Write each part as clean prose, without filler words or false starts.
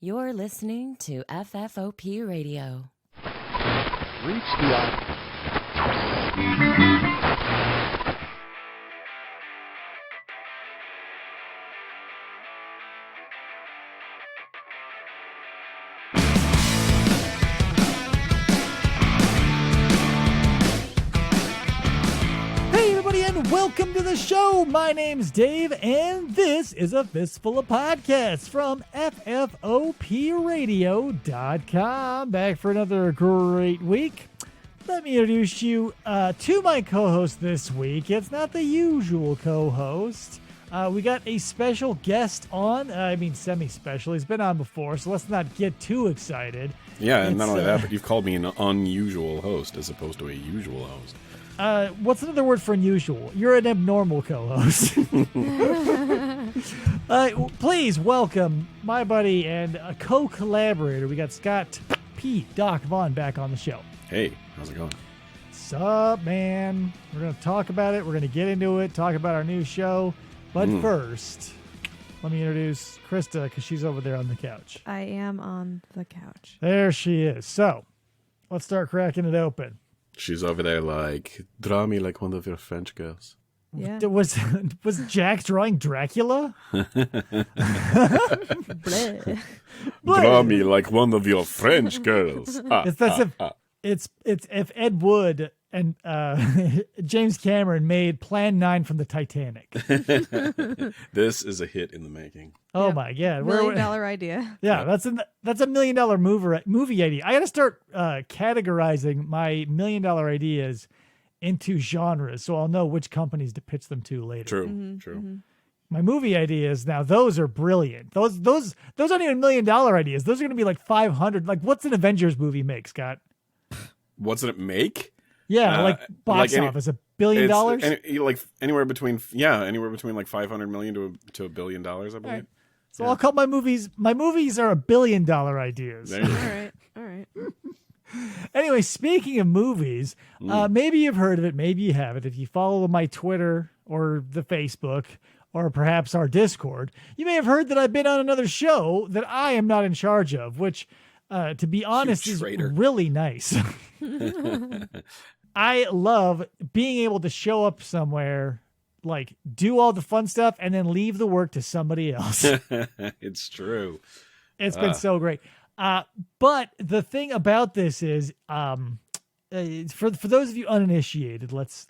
You're listening to FFOP Radio. Reach the welcome to the show. My name's Dave, and this is a fistful of podcasts from FFOPradio.com. Back for another great week. Let me introduce you to my co-host this week. It's not the usual co-host. We got a special guest on. Semi-special. He's been on before, so let's not get too excited. Yeah, and not only that, but you've called me an unusual host as opposed to a usual host. What's another word for unusual? You're an abnormal co-host. Please welcome my buddy and a co-collaborator. We got Scott P. Doc Vaughn back on the show. Hey, how's it going? Sup, man? We're going to talk about it. We're going to get into it, talk about our new show. But first, let me introduce Krista, because she's over there on the couch. I am on the couch. There she is. So, let's start cracking it open. She's over there like, draw me like one of your French girls. Yeah. Was Jack drawing Dracula? Draw me like one of your French girls. It's if Ed Wood and James Cameron made Plan 9 from the Titanic. This is a hit in the making. Oh my God. $1 million idea. Yeah, that's a $1 million movie idea. I got to start categorizing my $1 million ideas into genres so I'll know which companies to pitch them to later. True. Mm-hmm. My movie ideas now, those are brilliant. Those aren't even $1 million ideas. Those are going to be like 500. Like, what's an Avengers movie make, Scott? What's it make? Yeah, like box office, $1 billion. Like anywhere between like 500 million to $1 billion, I believe. Right. So I'll call my movies. My movies are $1 billion ideas. There you go. All right. Anyway, speaking of movies, maybe you've heard of it, maybe you haven't. If you follow my Twitter or the Facebook or perhaps our Discord, you may have heard that I've been on another show that I am not in charge of, which, to be honest, is really nice. I love being able to show up somewhere, like do all the fun stuff, and then leave the work to somebody else. It's true. It's been so great. But the thing about this is, for those of you uninitiated, let's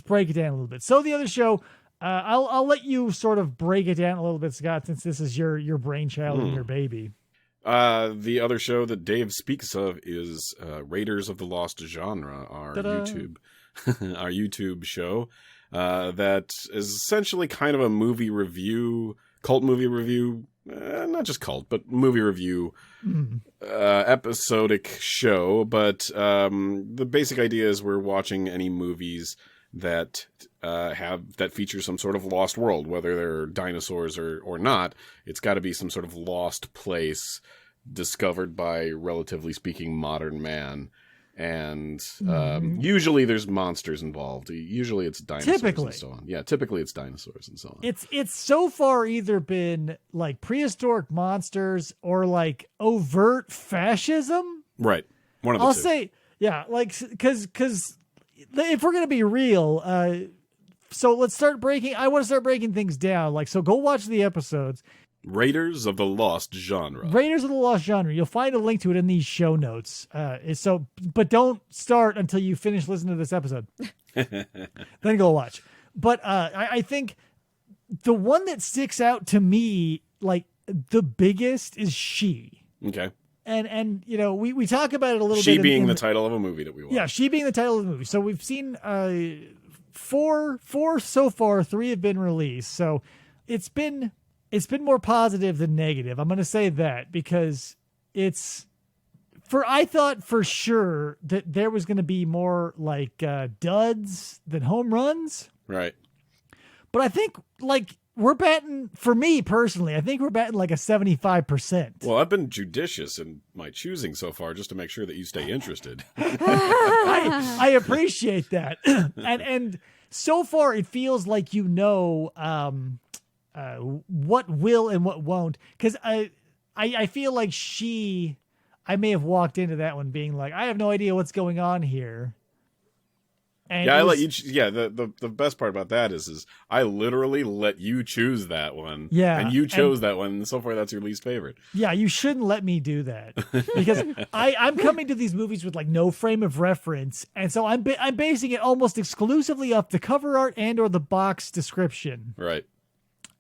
break it down a little bit. So the other show, I'll let you sort of break it down a little bit, Scott, since this is your brainchild and your baby. The other show that Dave speaks of is Raiders of the Lost Genre, our YouTube show that is essentially kind of a movie review, cult movie review, not just cult, but movie review episodic show. But the basic idea is we're watching any movies that feature some sort of lost world, whether they're dinosaurs or not. It's got to be some sort of lost place discovered by, relatively speaking, modern man. And usually there's monsters involved. Usually it's dinosaurs and so on. Yeah, typically it's dinosaurs and so on. It's so far either been like prehistoric monsters or like overt fascism. Right. One of the two. I'll say, yeah, like, because if we're going to be real, so let's start breaking. I want to start breaking things down. Like, so go watch the episodes. Raiders of the Lost Genre. Raiders of the Lost Genre. You'll find a link to it in these show notes. But don't start until you finish listening to this episode. Then go watch. But I think the one that sticks out to me, like the biggest, is She. Okay. And you know, we talk about it a little bit. She being the title of a movie that we watch. Yeah, She being the title of the movie. So we've seen four so far. 3 have been released. So it's been more positive than negative. I'm going to say that because I thought for sure that there was going to be more like duds than home runs. Right. But I think like we're batting, for me personally, I think we're batting like a 75%. Well, I've been judicious in my choosing so far just to make sure that you stay interested. I appreciate that. And so far it feels like what will and what won't. Because I feel like I may have walked into that one being like, I have no idea what's going on here. And yeah, I let you. Yeah, the best part about that is I literally let you choose that one. Yeah, and you chose that one, and so far that's your least favorite. Yeah, you shouldn't let me do that because I'm coming to these movies with like no frame of reference, and so I'm basing it almost exclusively off the cover art and or the box description. Right.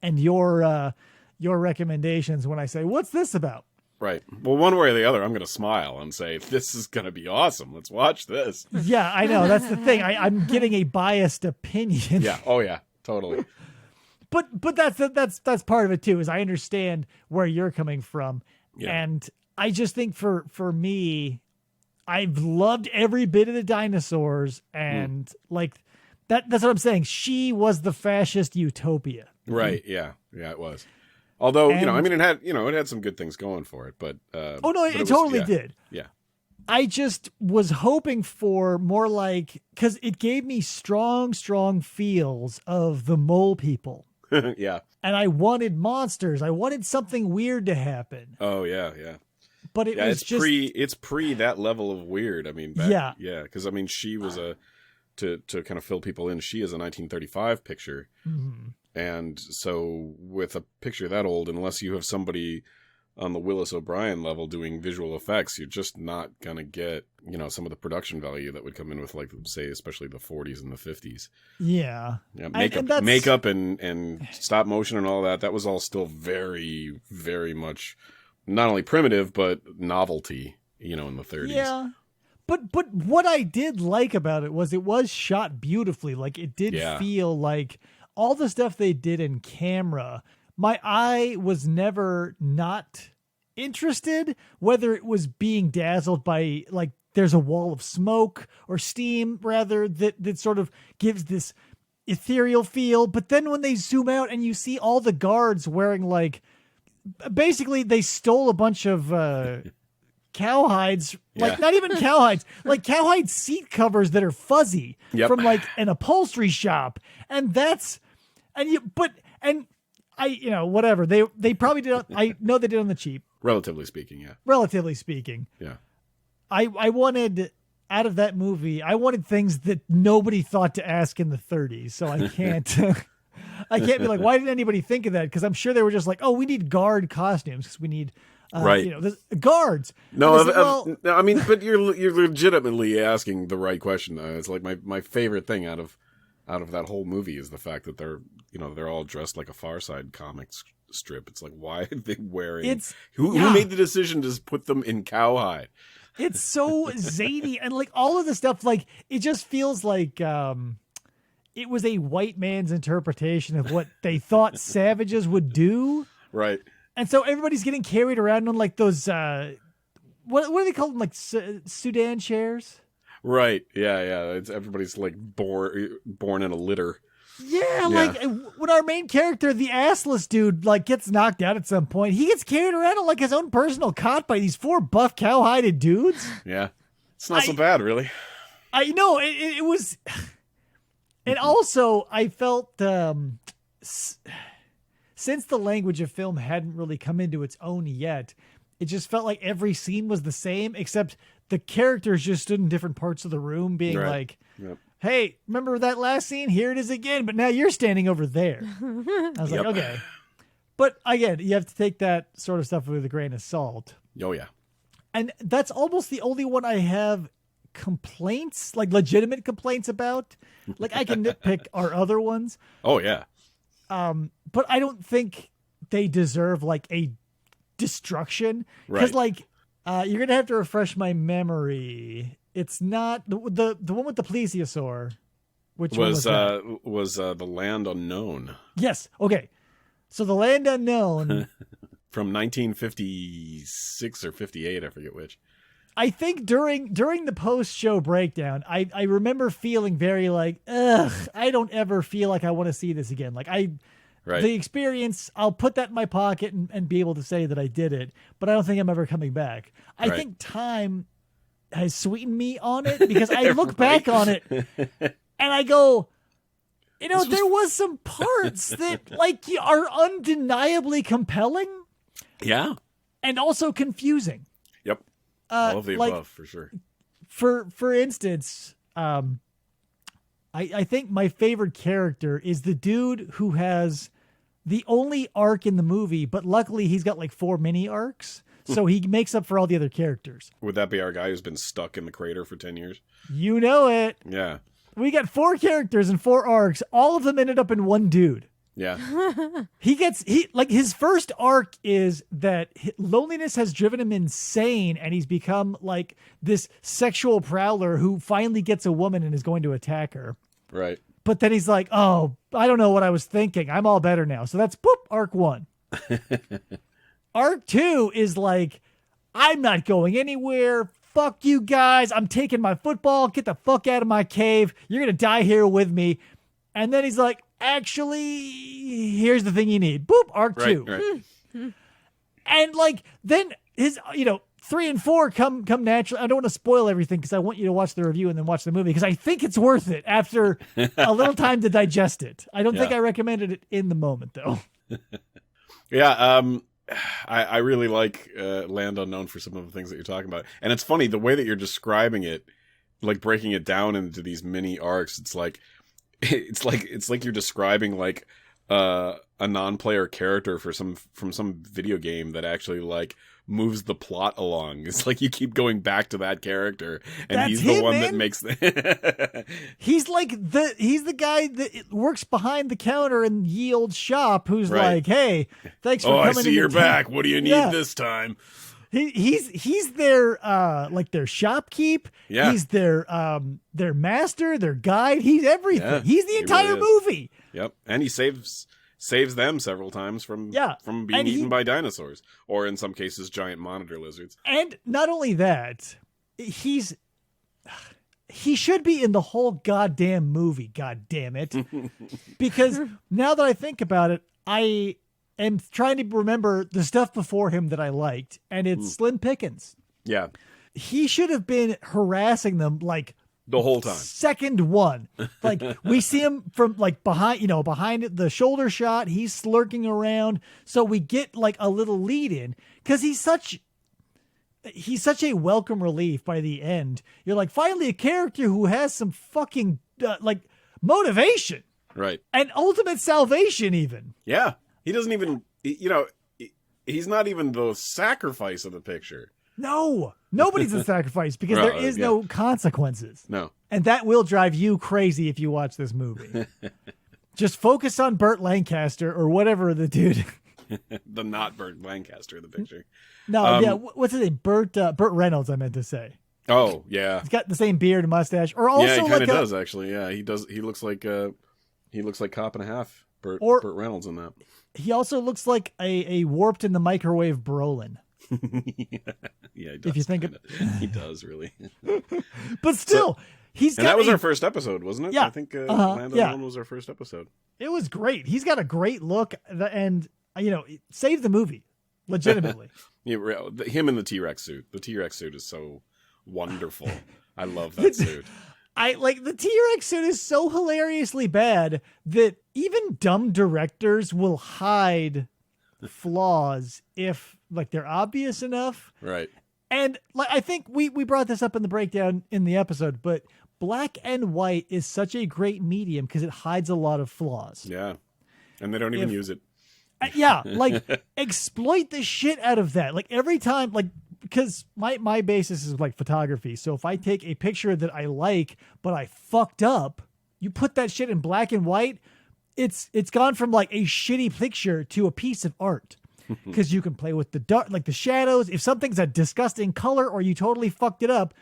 And your recommendations when I say, "What's this about?" Right. Well, one way or the other, I'm going to smile and say, this is going to be awesome. Let's watch this. Yeah, I know. That's the thing. I'm getting a biased opinion. Yeah. Oh, yeah. Totally. But that's part of it, too, is I understand where you're coming from. Yeah. And I just think for me, I've loved every bit of the dinosaurs. And like that's what I'm saying. She was the fascist utopia. Right. Yeah. Yeah, it was. Although, I mean, it had some good things going for it, but... oh, no, it totally did. Yeah. I just was hoping for more like... Because it gave me strong, strong feels of the mole people. Yeah. And I wanted monsters. I wanted something weird to happen. Oh, yeah, yeah. But it's pre that level of weird. I mean, yeah. Because, I mean, she was to kind of fill people in, she is a 1935 picture. Mm-hmm. And so with a picture that old, unless you have somebody on the Willis O'Brien level doing visual effects, you're just not going to get, some of the production value that would come in with, like, say, especially the 40s and the 50s. Yeah. Makeup and stop motion and all that was all still very, very much not only primitive, but novelty, in the 30s. Yeah. But what I did like about it was shot beautifully. Like, it did feel like... all the stuff they did in camera, my eye was never not interested, whether it was being dazzled by, like, there's a wall of smoke or steam, rather, that sort of gives this ethereal feel. But then when they zoom out and you see all the guards wearing, like, basically they stole a bunch of cowhides, like not even cowhides, like cowhide seat covers that are fuzzy from like an upholstery shop. And whatever. They probably did. I know they did on the cheap. Relatively speaking, yeah. Relatively speaking. Yeah. I wanted, out of that movie, I wanted things that nobody thought to ask in the 30s. So I can't, I can't be like, why didn't anybody think of that? Because I'm sure they were just like, oh, we need guard costumes because we need, guards. No, I mean, but you're legitimately asking the right question. It's like my favorite thing out of that whole movie is the fact that they're all dressed like a Far Side comics strip. It's like, why are they wearing? Who made the decision to put them in cowhide? It's so zany, and like all of the stuff, like it just feels like it was a white man's interpretation of what they thought savages would do. Right. And so everybody's getting carried around on like those what do they call them, like Sudan chairs? Right. Yeah. Everybody's like born in a litter. Yeah, like when our main character, the assless dude, like gets knocked out at some point, he gets carried around on like his own personal cot by these 4 buff cowhided dudes. Yeah. It's not so bad, really. I know it was. And also I felt since the language of film hadn't really come into its own yet, it just felt like every scene was the same, except the characters just stood in different parts of the room being like, hey, remember that last scene? Here it is again, but now you're standing over there. I was like, okay. But again, you have to take that sort of stuff with a grain of salt. Oh, yeah. And that's almost the only one I have complaints, like legitimate complaints about. Like I can nitpick our other ones. Oh, yeah. But I don't think they deserve like a destruction. Because like you're going to have to refresh my memory. It's not the one with the plesiosaur, which was the Land Unknown. Yes. Okay. So the Land Unknown from 1956 or 58, I forget which. I think during the post-show breakdown, I remember feeling very like, ugh, I don't ever feel like I want to see this again. Like the experience, I'll put that in my pocket and be able to say that I did it, but I don't think I'm ever coming back. I think time has sweetened me on it because I look back on it and I go, there was some parts that like are undeniably compelling. Yeah. and also confusing. Yep. All of the above, for sure. For instance, I think my favorite character is the dude who has the only arc in the movie, but luckily he's got like 4 mini arcs, so he makes up for all the other characters. Would that be our guy who's been stuck in the crater for 10 years? You know it. Yeah. We got 4 characters and 4 arcs. All of them ended up in one dude. Yeah. His first arc is that loneliness has driven him insane, and he's become like this sexual prowler who finally gets a woman and is going to attack her. Right. But then he's like, oh, I don't know what I was thinking. I'm all better now. So that's arc 1. Arc 2 is like, I'm not going anywhere. Fuck you guys. I'm taking my football. Get the fuck out of my cave. You're going to die here with me. And then he's like, actually, here's the thing you need. Boop, arc 2. Right. And like, then his, 3 and 4 come naturally. I don't want to spoil everything because I want you to watch the review and then watch the movie because I think it's worth it after a little time to digest it. I don't think I recommended it in the moment though. Yeah. I really like Land Unknown for some of the things that you're talking about. And it's funny, the way that you're describing it, like breaking it down into these mini arcs, it's like you're describing like a non-player character from some video game that actually like moves the plot along. It's like you keep going back to that character, and That's he's the him, one man. that makes He's the guy that works behind the counter in ye old shop who's Right. like, hey, thanks for Oh, coming. I see in you're the town." back. What do you need Yeah. this time? He's their like their shopkeep. Yeah. He's their master, their guide. He's everything. Yeah, He's the he entire really is. movie. Yep, and he saves them several times from being and eaten by dinosaurs, or in some cases, giant monitor lizards. And not only that, he should be in the whole goddamn movie. God damn it! Because now that I think about it, I am trying to remember the stuff before him that I liked, and it's Slim Pickens. Yeah, He should have been harassing them like the whole time. second one. Like we see him from like behind the shoulder shot. He's lurking around. So we get like a little lead in because he's such a welcome relief by the end. You're like, finally a character who has some fucking like motivation Right. and ultimate salvation even. Yeah. He doesn't even, he's not even the sacrifice of the picture. No, nobody's a sacrifice because there is no consequences. No. And that will drive you crazy if you watch this movie. Just focus on Burt Lancaster or whatever the dude. The not Burt Lancaster, the picture. No, what's his name? Burt Reynolds, I meant to say. Oh, yeah. He's got the same beard and mustache. Or also Yeah, he kind like of does, actually. Yeah, he does. He looks like Cop and a Half, Burt Reynolds in that. he also looks like a warped in the microwave Brolin. Yeah, he does. If you think he does, really. But still, And that was our first episode, wasn't it? Yeah. I think Land Unknown was our first episode. It was great. He's got a great look and it saved the movie. Legitimately. Him in the T-Rex suit. The T-Rex suit is so wonderful. I love that suit. I like the T-Rex suit is so hilariously bad that even dumb directors will hide flaws if like they're obvious enough. Right. And like I think we brought this up in the breakdown in the episode, but black and white is such a great medium because it hides a lot of flaws. Yeah. And they don't even use it. Yeah, like exploit the shit out of that. Like every time, like because my basis is like photography. So if I take a picture that I like but I fucked up, you put that shit in black and white. It's gone from like a shitty picture to a piece of art because you can play with the dark, like the shadows. If something's a disgusting color or you totally fucked it up,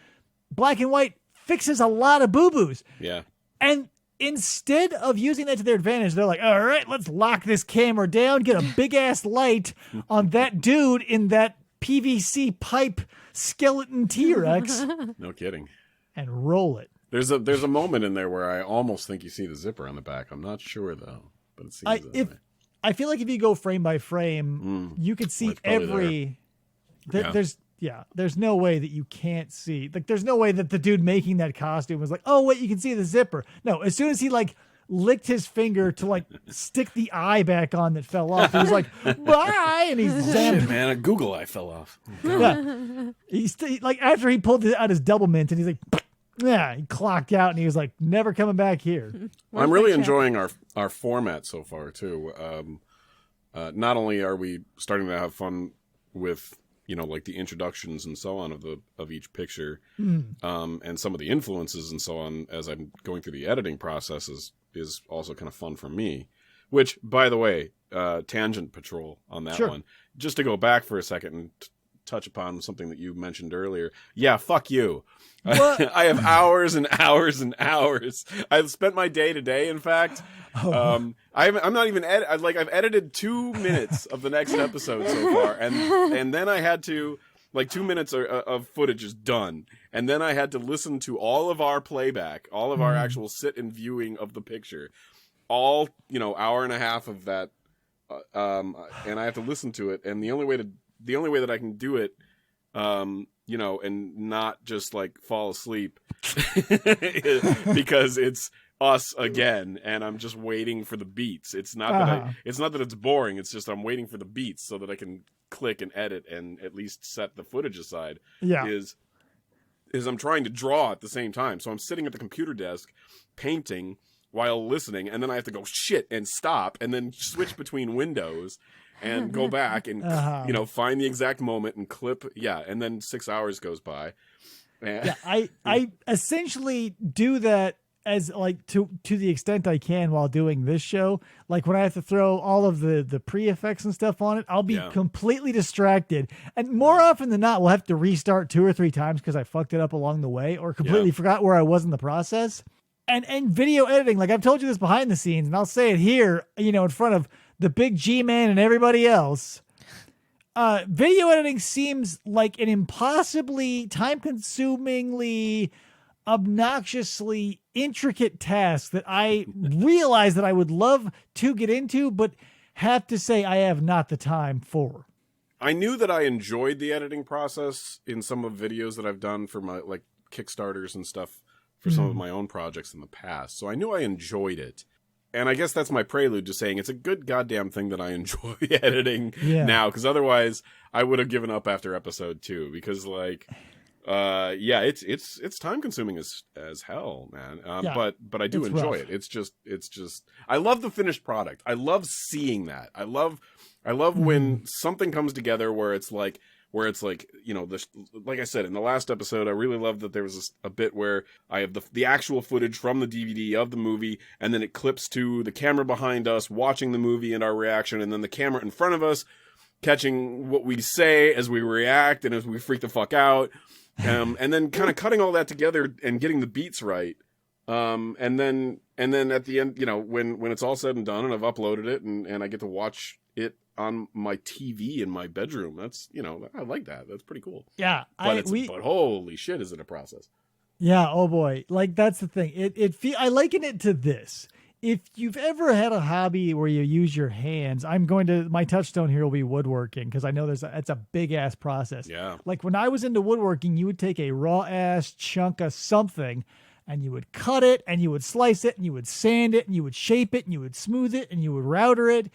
black and white fixes a lot of boo-boos. Yeah. And instead of using that to their advantage, they're like, all right, let's lock this camera down, get a big ass light on that dude in that PVC pipe skeleton T-Rex No kidding. and roll it. There's a moment in there where I almost think you see the zipper on the back. I'm not sure though, but it seems that way. I feel like if you go frame by frame, you could see it's probably there's no way that you can't see. Like there's no way that the dude making that costume was like, oh wait, you can see the zipper. No, as soon as he like licked his finger to like stick the eye back on that fell off. He was like, bye, and he zapped. Shit, man, a Google eye fell off. Yeah. Like after he pulled out his double mint and he's like, yeah, he clocked out and he was like, never coming back here. I'm really enjoying our format so far too. Not only are we starting to have fun with, you know, like the introductions and so on of each picture, and some of the influences and so on as I'm going through the editing process is also kind of fun for me. Which, by the way, tangent patrol on that one. Just to go back for a second and touch upon something that you mentioned earlier. Yeah, fuck you. I have hours and hours and hours. I've spent my day today, in fact. I'm not even I've edited 2 minutes of the next episode so far, and then I had to, like, 2 minutes of footage is done, and then I had to listen to all of our playback, all of our actual sit and viewing of the picture, all, you know, hour and a half of that, and I have to listen to it, and the only way that I can do it, you know, and not just like fall asleep because it's us again, and I'm just waiting for the beats. It's not that it's boring. It's just I'm waiting for the beats so that I can click and edit and at least set the footage aside. Yeah, is I'm trying to draw at the same time. So I'm sitting at the computer desk painting while listening, and then I have to go shit and stop and then switch between windows and go back and you know, find the exact moment and clip. Yeah, and then 6 hours goes by. Yeah, I essentially do that as like to the extent I can while doing this show. Like when I have to throw all of the pre-effects and stuff on it, I'll be completely distracted. And more often than not, we'll have to restart 2 or 3 times because I fucked it up along the way or completely forgot where I was in the process. And video editing, like I've told you this behind the scenes, and I'll say it here, you know, in front of the big G-Man and everybody else. Video editing seems like an impossibly time-consumingly, obnoxiously intricate task that I realize that I would love to get into, but have to say I have not the time for. I knew that I enjoyed the editing process in some of videos that I've done for my, like, Kickstarters and stuff for some of my own projects in the past. So I knew I enjoyed it. And I guess that's my prelude to saying it's a good goddamn thing that I enjoy editing now, because otherwise I would have given up after episode 2. Because, like, it's time consuming as hell, man. But I do enjoy it. It's just I love the finished product. I love seeing that. I love when something comes together where it's like, you know, like I said in the last episode, I really love that there was a bit where I have the actual footage from the DVD of the movie, and then it clips to the camera behind us watching the movie and our reaction, and then the camera in front of us catching what we say as we react and as we freak the fuck out, and then kind of cutting all that together and getting the beats right, and then at the end, you know, when it's all said and done and I've uploaded it and I get to watch it on my TV in my bedroom. That's, you know, I like that. That's pretty cool. Yeah. But holy shit, is it a process? Yeah. Oh boy. Like that's the thing. I liken it to this. If you've ever had a hobby where you use your hands, my touchstone here will be woodworking. Cause I know it's a big ass process. Yeah. Like when I was into woodworking, you would take a raw ass chunk of something and you would cut it and you would slice it and you would sand it and you would shape it and you would smooth it and you would router it.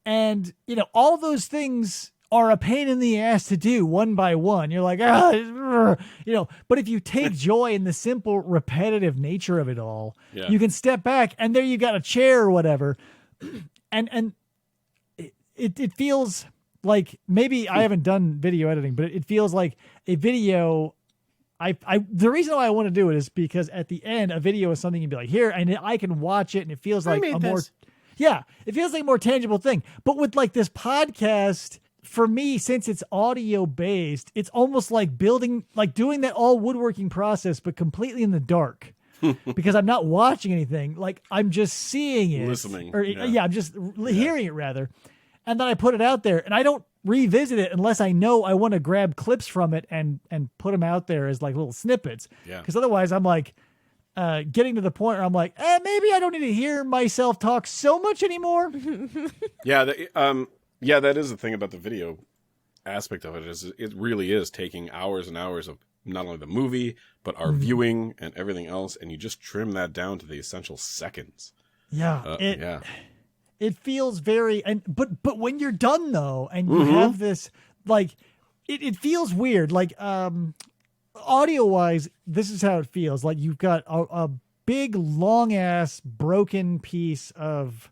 And, you know, all those things are a pain in the ass to do one by one. You're like, you know, but if you take joy in the simple, repetitive nature of it all, you can step back and there you got a chair or whatever. And it feels like, maybe I haven't done video editing, but it feels like a video. The reason why I want to do it is because at the end, a video is something you'd be like, here, and I can watch it and it feels like it feels like a more tangible thing. But with like this podcast, for me, since it's audio based, it's almost like doing that all woodworking process, but completely in the dark because I'm not watching anything. Like I'm just seeing it, listening, I'm just hearing it rather. And then I put it out there and I don't revisit it unless I know I want to grab clips from it and put them out there as like little snippets. Yeah. Because otherwise I'm like, getting to the point where I'm like, maybe I don't need to hear myself talk so much anymore. That is the thing about the video aspect of it, is it really is taking hours and hours of not only the movie, but our viewing and everything else. And you just trim that down to the essential seconds. Yeah. Yeah. It feels very, but when you're done though, and you have this, like, it feels weird. Like, audio wise, this is how it feels. Like you've got a big, long ass broken piece of,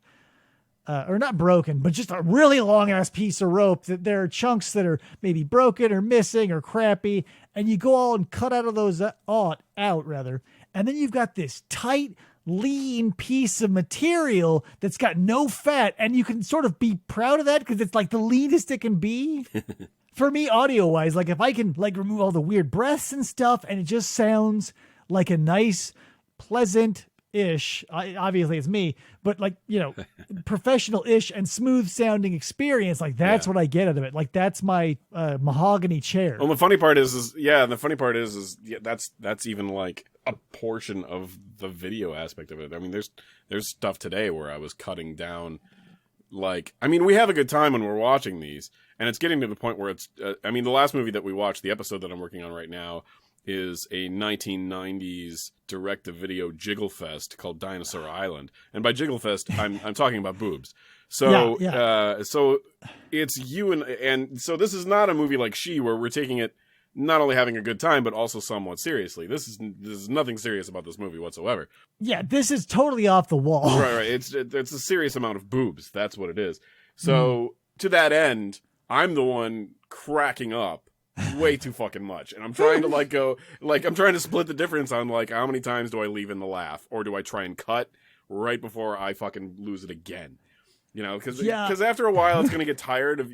or not broken, but just a really long ass piece of rope that there are chunks that are maybe broken or missing or crappy. And you go all and cut out of those out rather. And then you've got this tight, lean piece of material that's got no fat. And you can sort of be proud of that because it's like the leanest it can be. For me, audio wise, like if I can like remove all the weird breaths and stuff and it just sounds like a nice, pleasant-ish, obviously it's me, but like, professional-ish and smooth sounding experience, like that's what I get out of it. Like that's my mahogany chair. Well, the funny part is that's even like a portion of the video aspect of it. I mean, there's stuff today where I was cutting down, like, I mean, we have a good time when we're watching these, and it's getting to the point where it's, I mean, the last movie that we watched, the episode that I'm working on right now, is a 1990s direct-to-video jiggle fest called Dinosaur Island. And by jiggle fest, I'm talking about boobs. So, so it's you and so this is not a movie like She, where we're taking it, not only having a good time, but also somewhat seriously. This is nothing serious about this movie whatsoever. Yeah, this is totally off the wall. Right. It's a serious amount of boobs. That's what it is. So to that end, I'm the one cracking up way too fucking much, and I'm trying to I'm trying to split the difference on like how many times do I leave in the laugh, or do I try and cut right before I fucking lose it again? Because after a while you're gonna get tired of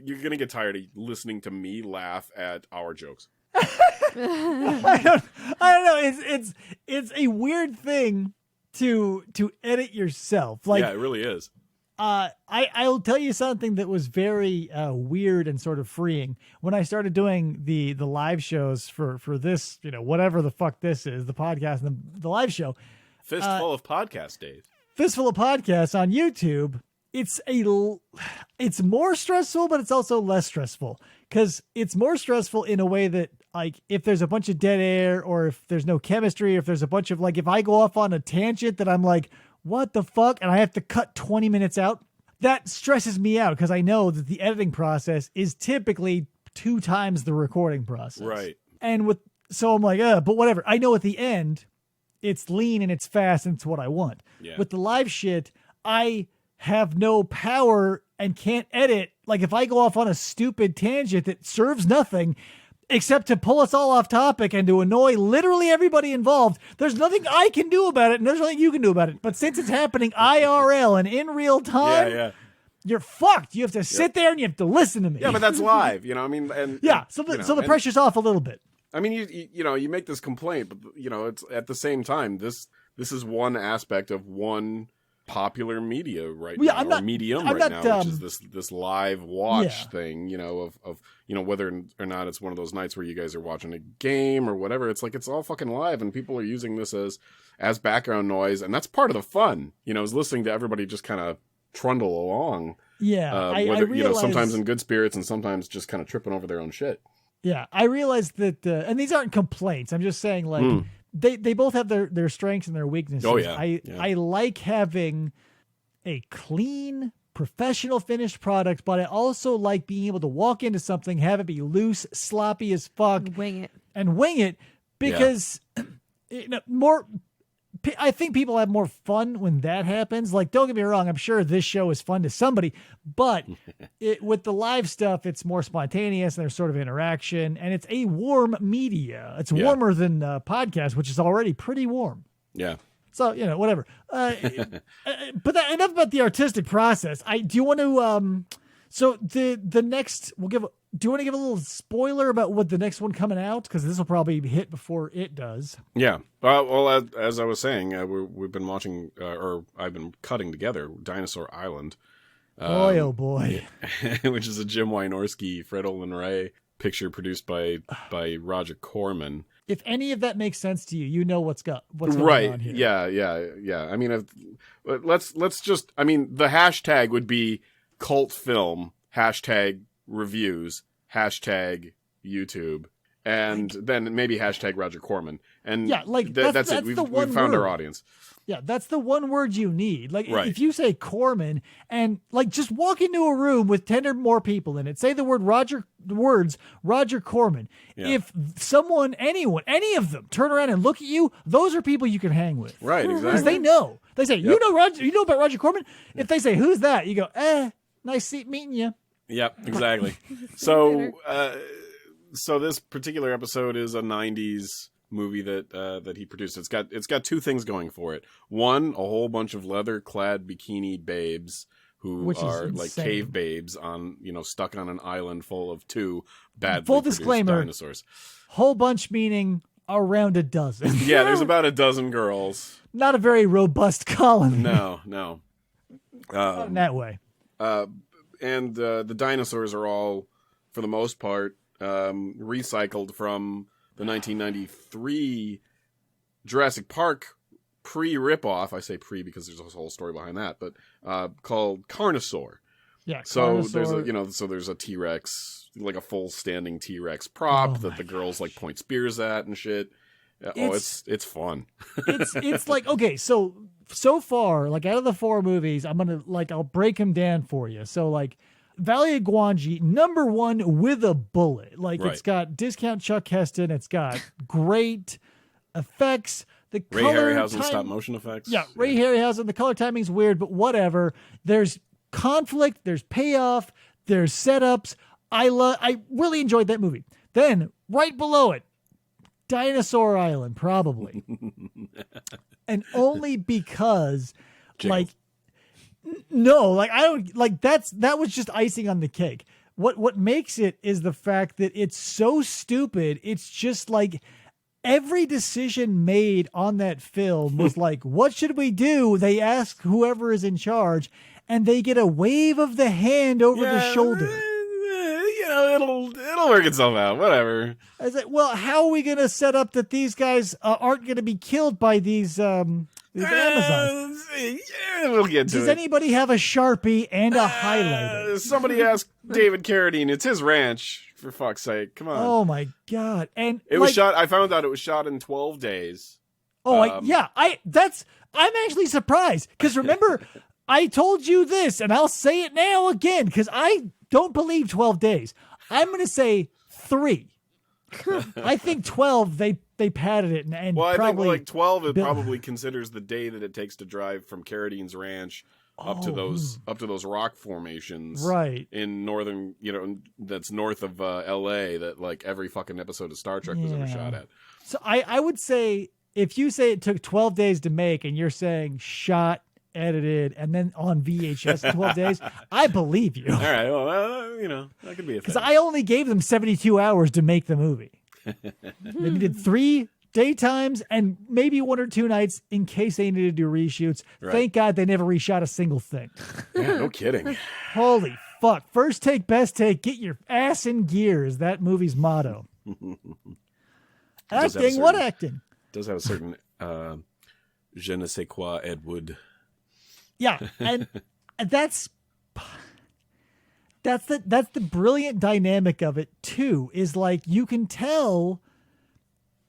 listening to me laugh at our jokes. I don't know. It's a weird thing to edit yourself. Like, yeah, it really is. I'll tell you something that was very weird and sort of freeing when I started doing the live shows for this, whatever the fuck this is, the podcast and the live show. Fistful of podcast days. Fistful of podcasts on YouTube. It's more stressful, but it's also less stressful, because it's more stressful in a way that, like, if there's a bunch of dead air, or if there's no chemistry, or if there's a bunch of, like, if I go off on a tangent that I'm like, what the fuck? And I have to cut 20 minutes out. That stresses me out, because I know that the editing process is typically 2 times the recording process. Right. And so I'm like, but whatever. I know at the end, it's lean and it's fast and it's what I want. Yeah. With the live shit, I have no power and can't edit. Like, if I go off on a stupid tangent that serves nothing except to pull us all off topic and to annoy literally everybody involved, there's nothing I can do about it, and there's nothing you can do about it. But since it's happening IRL and in real time, you're fucked. You have to sit there and you have to listen to me. Yeah, but that's live, I mean, and so the pressure's off a little bit. I mean, you make this complaint, but it's at the same time, this is one aspect of one popular media right now, medium right now, which is this live watch thing, of whether or not it's one of those nights where you guys are watching a game or whatever. It's like, it's all fucking live, and people are using this as background noise, and that's part of the fun, is listening to everybody just kind of trundle along. Yeah, I realize, sometimes in good spirits and sometimes just kind of tripping over their own shit. Yeah, I realize that, and these aren't complaints. I'm just saying, like, they both have their strengths and their weaknesses. Oh, yeah. I like having a clean, professional finished product, but I also like being able to walk into something, have it be loose, sloppy as fuck, and wing it, because I think people have more fun when that happens. Like, don't get me wrong, I'm sure this show is fun to somebody, but with the live stuff, it's more spontaneous and there's sort of interaction, and it's a warm media. It's warmer than podcast, which is already pretty warm. Yeah. So, whatever. But enough about the artistic process. Do you want to, so the next, do you want to give a little spoiler about what the next one coming out? Because this will probably hit before it does. Yeah. Well, as I was saying, we've been watching, or I've been cutting together Dinosaur Island. Oh boy. Which is a Jim Wynorski, Fred Olin Ray picture produced by Roger Corman. If any of that makes sense to you, you know what's going on here. Yeah. I mean, let's just, I mean, the hashtag would be cult film, #reviews, #YouTube, And then maybe hashtag Roger Corman. And Yeah, like, that's that's it. We've the one found our word. audience. Yeah, that's the one word you need. Like, Right. if you say Corman and like just walk into a room with 10 or more people in it, say the words Roger Corman. Yeah. If anyone, any of them turn around and look at you, those are people you can hang with. Right, Because exactly. they know. They say, Yep. you know about Roger Corman? If they say, who's that? You go, nice meeting you. Yep, exactly. So this particular episode is a 90s movie that he produced. It's got two things going for it. One, a whole bunch of leather-clad bikini babes who Which is are like insane. cave babes stuck on an island full of two badly Full produced disclaimer. dinosaurs. Whole bunch meaning around a dozen. Yeah, there's about a dozen girls. Not a very robust colony. No. Not in that way. And the dinosaurs are all, for the most part, recycled from the 1993 Jurassic Park pre-ripoff. I say pre because there's a whole story behind that, but called Carnosaur. Yeah. So Carnosaur. there's a T-Rex, like a full standing T-Rex prop Oh that my the girls like point spears at and shit. It's fun. it's like, okay, so far, like out of the 4 movies, I'll break them down for you. So like Valley of Gwangi, number 1 with a bullet. Like Right. It's got discount Chuck Heston. It's got great effects. The Ray color Harryhausen time- stop motion effects. Yeah, Ray Harryhausen. The color timing's weird, but whatever. There's conflict. There's payoff. There's setups. I really enjoyed that movie. Then right below it, Dinosaur Island, probably, and only because, Jiggles. I don't like that was just icing on the cake. What makes it is the fact that it's so stupid. It's just like every decision made on that film was like, what should we do? They ask whoever is in charge, and they get a wave of the hand over the shoulder. It'll work itself out. Whatever. I was like, well, how are we going to set up that these guys aren't going to be killed by these Amazons? We'll get to Does it. anybody have a Sharpie and a highlighter? Somebody asked David Carradine. It's his ranch, for fuck's sake. Come on. Oh my God. And It was shot. I found out it was shot in 12 days. I'm actually surprised because remember, I told you this and I'll say it now again because I don't believe 12 days. I'm going to say 3. I think 12, they padded it and Well, I probably think like 12. It Bill- probably considers the day that it takes to drive from Carradine's ranch up to those rock formations, right. in northern, that's north of L.A. That like every fucking episode of Star Trek was ever shot at. So I would say if you say it took 12 days to make and you're saying shot, edited, and then on VHS in 12 days, I believe you. All right, well, that could be a thing. Because I only gave them 72 hours to make the movie. They needed 3 daytimes and maybe 1 or 2 nights in case they needed to do reshoots. Right. Thank God they never reshot a single thing. Yeah, no kidding. Holy fuck. First take, best take, get your ass in gear is that movie's motto. does have a Acting? What certain- acting? Does have a certain je ne sais quoi Ed Wood. Yeah, and that's the brilliant dynamic of it too. Is like you can tell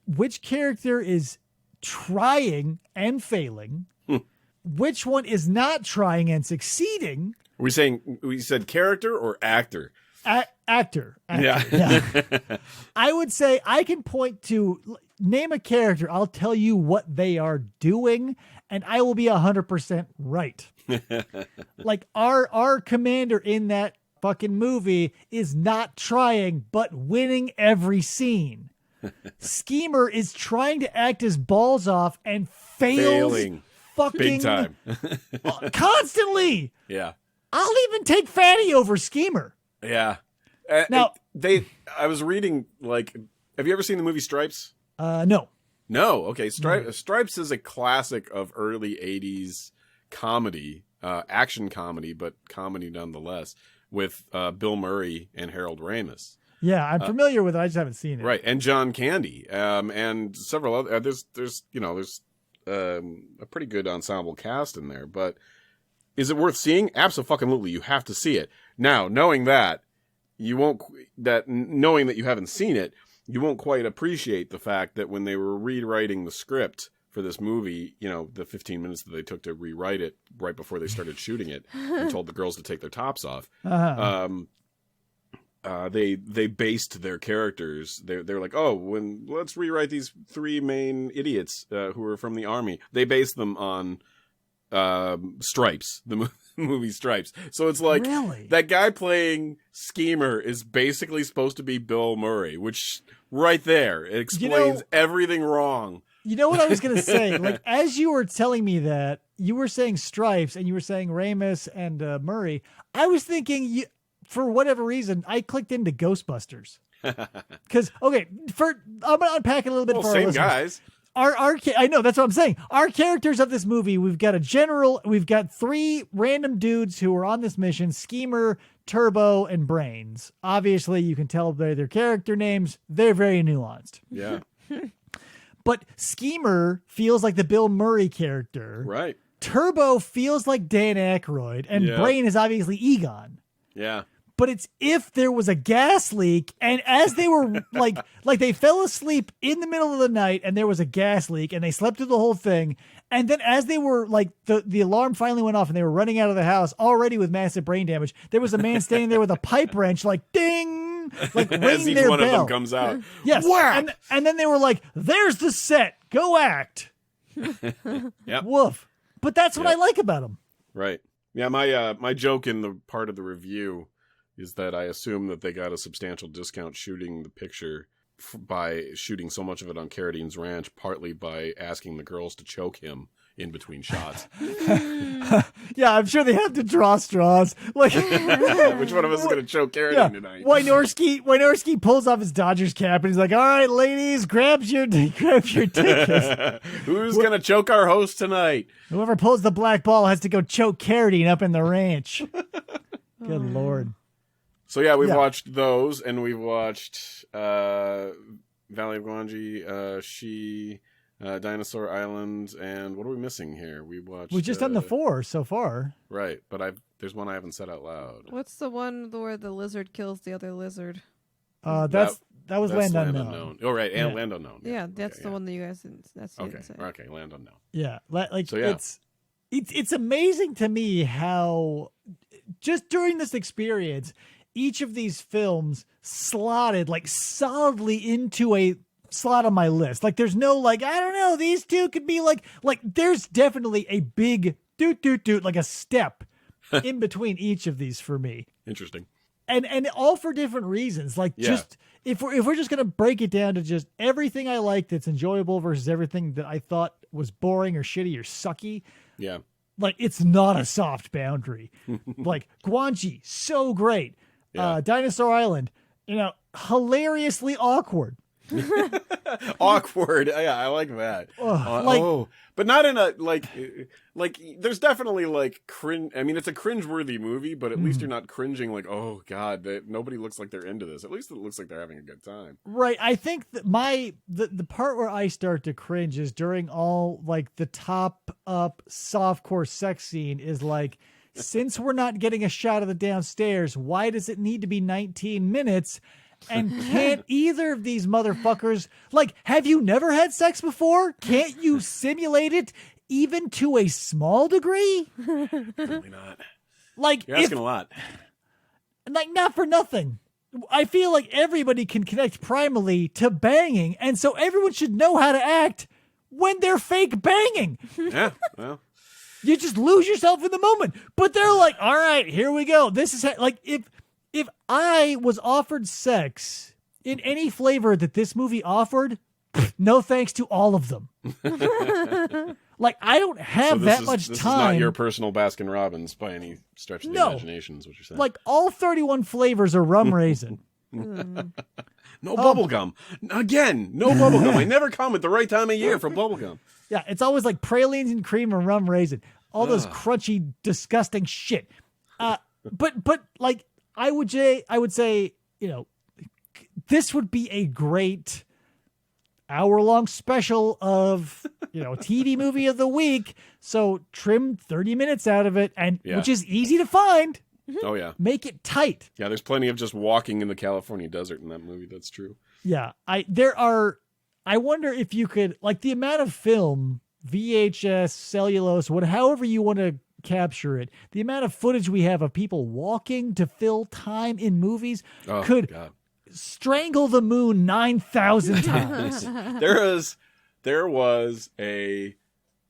which character is trying and failing, which one is not trying and succeeding. We said character or actor? Actor. Yeah. I would say I can point to name a character. I'll tell you what they are doing, and I will be 100% right. Like our commander in that fucking movie is not trying, but winning every scene. Schemer is trying to act his balls off and Failing. fucking Big time. constantly. Yeah. I'll even take Fatty over Schemer. Yeah. Now- I was reading, like, have you ever seen the movie Stripes? No. No. Okay. Stripes is a classic of early 80s comedy, action comedy, but comedy nonetheless, with Bill Murray and Harold Ramis. Yeah, I'm familiar with it. I just haven't seen it. Right. And John Candy. And several other, there's a pretty good ensemble cast in there, but is it worth seeing? Absolutely. You have to see it. Now, knowing that you haven't seen it, you won't quite appreciate the fact that when they were rewriting the script for this movie, the 15 minutes that they took to rewrite it right before they started shooting it and told the girls to take their tops off, they based their characters. They're like, let's rewrite these 3 main idiots who are from the army. They based them on Stripes, the movie Stripes. So it's like that guy playing Schemer is basically supposed to be Bill Murray, which right there explains everything wrong. You know what I was going to say? Like, as you were telling me that, you were saying Stripes and you were saying Ramis and Murray. I was thinking, for whatever reason, I clicked into Ghostbusters. Because, I'm going to unpack it a little bit for our same listeners. Guys. I know, that's what I'm saying. Our characters of this movie, we've got 3 random dudes who are on this mission, Schemer, Turbo, and Brains. Obviously, you can tell by their character names, they're very nuanced. Yeah. But Schemer feels like the Bill Murray character. Right. Turbo feels like Dan Aykroyd, and Brain is obviously Egon. Yeah. But it's if there was a gas leak, and as they were like they fell asleep in the middle of the night and there was a gas leak and they slept through the whole thing. And then as they were like the alarm finally went off and they were running out of the house already with massive brain damage, there was a man standing there with a pipe wrench like ding, like ringing as each their one bell. of them comes out. Yes. Whack! And then they were like, there's the set. Go act. Yep. Woof. But that's what I like about them. Right. Yeah, my joke in the part of the review is that I assume that they got a substantial discount shooting the picture by shooting so much of it on Carradine's ranch, partly by asking the girls to choke him in between shots. Yeah, I'm sure they have to draw straws. Like, which one of us is going to choke Carradine tonight? Wynorski pulls off his Dodgers cap and he's like, "All right, ladies, grab your tickets. Who's going to choke our host tonight? Whoever pulls the black ball has to go choke Carradine up in the ranch." Good Lord. So yeah, we've watched those, and we've watched Valley of Gwangi, She, Dinosaur Island, and what are we missing here? We've just done the 4 so far. Right, but there's one I haven't said out loud. What's the one where the lizard kills the other lizard? That was Land Unknown. Oh right, and Land Unknown. Yeah, that's the one that you guys didn't. That's okay. Didn't say. Okay, Land Unknown. Yeah, it's amazing to me how just during this experience, each of these films slotted like solidly into a slot on my list. Like there's no like, I don't know, these two could be like there's definitely a big doot, like a step in between each of these for me. Interesting. And all for different reasons. Like just if we're just gonna break it down to just everything I like that's enjoyable versus everything that I thought was boring or shitty or sucky. Yeah. Like it's not a soft boundary. Like Gwangi, so great. Yeah. Dinosaur Island, hilariously awkward. Awkward. Yeah, I like that. But not in a like there's definitely like cringe. I mean, it's a cringe-worthy movie, but at least you're not cringing like, oh god, nobody looks like they're into this. At least it looks like they're having a good time. Right. I think that the part where I start to cringe is during all like the top up softcore sex scene is like, since we're not getting a shot of the downstairs, why does it need to be 19 minutes? And can't either of these motherfuckers, like, have you never had sex before? Can't you simulate it even to a small degree? Probably not. Like, you're asking a lot. Like, not for nothing. I feel like everybody can connect primally to banging, and so everyone should know how to act when they're fake banging. Yeah, well. You just lose yourself in the moment. But they're like, all right, here we go. This is like, if I was offered sex in any flavor that this movie offered, no thanks to all of them. Like, I don't have much time. This is not your personal Baskin Robbins by any stretch of the imagination, is what you're saying. Like, all 31 flavors are rum raisin. No bubblegum. Again, no bubblegum. I never come at the right time of year for bubblegum. Yeah, it's always like pralines and cream and rum raisin. All those crunchy, disgusting shit. But like, I would say, this would be a great hour-long special of, a TV movie of the week. So trim 30 minutes out of it, which is easy to find. Oh, yeah. Make it tight. Yeah, there's plenty of just walking in the California desert in that movie. That's true. Yeah, I wonder if you could, like, the amount of film, VHS, cellulose, however you want to capture it, the amount of footage we have of people walking to fill time in movies could strangle the moon 9,000 times. There was a,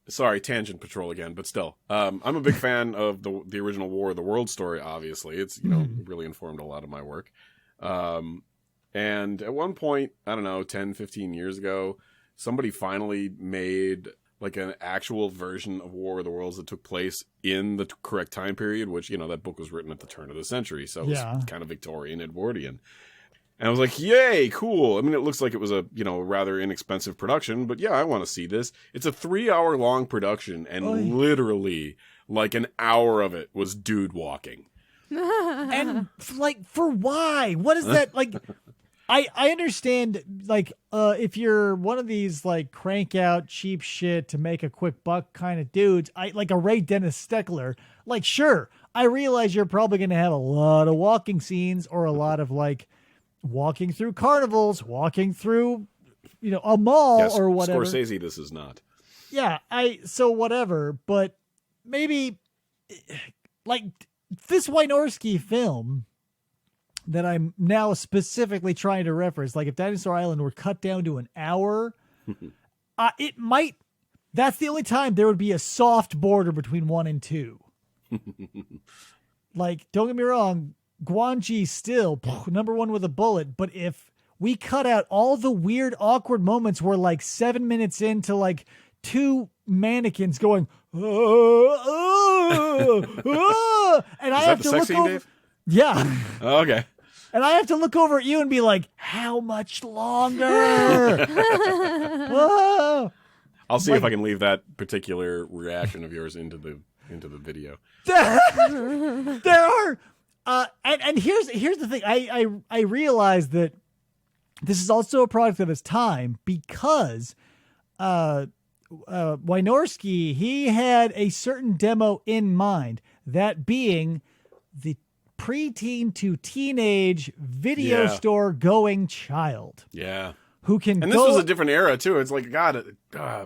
sorry, tangent patrol again, but still, I'm a big fan of the original War of the World story. Obviously, it's really informed a lot of my work. And at one point, I don't know, 10, 15 years ago, somebody finally made like an actual version of War of the Worlds that took place in the correct time period, which, that book was written at the turn of the century. So it was kind of Victorian, Edwardian. And I was like, yay, cool. I mean, it looks like it was a, rather inexpensive production, but yeah, I want to see this. It's a 3-hour long production, and literally like an hour of it was dude walking. And like, for why? What is that? Like, I understand, like, if you're one of these, like, crank out cheap shit to make a quick buck kind of dudes, like a Ray Dennis Steckler, like, sure, I realize you're probably going to have a lot of walking scenes, or a lot of, like, walking through carnivals, walking through, a mall or whatever. Scorsese, this is not. Yeah, so whatever, but maybe, like, this Wynorski film that I'm now specifically trying to reference, like if Dinosaur Island were cut down to an hour, it might, that's the only time there would be a soft border between 1 and 2. Like, don't get me wrong, Guanji still number 1 with a bullet, but if we cut out all the weird, awkward moments where, like, 7 minutes into, like, 2 mannequins going, and I have to look over. Dave? Yeah. Oh, okay. And I have to look over at you and be like, how much longer? Whoa. I'll see if I can leave that particular reaction of yours into the video. There are, and here's the thing. I realize that this is also a product of its time, because Wynorski, he had a certain demo in mind, that being the preteen to teenage video store going child. Yeah. Who can And this was a different era too. It's like, God,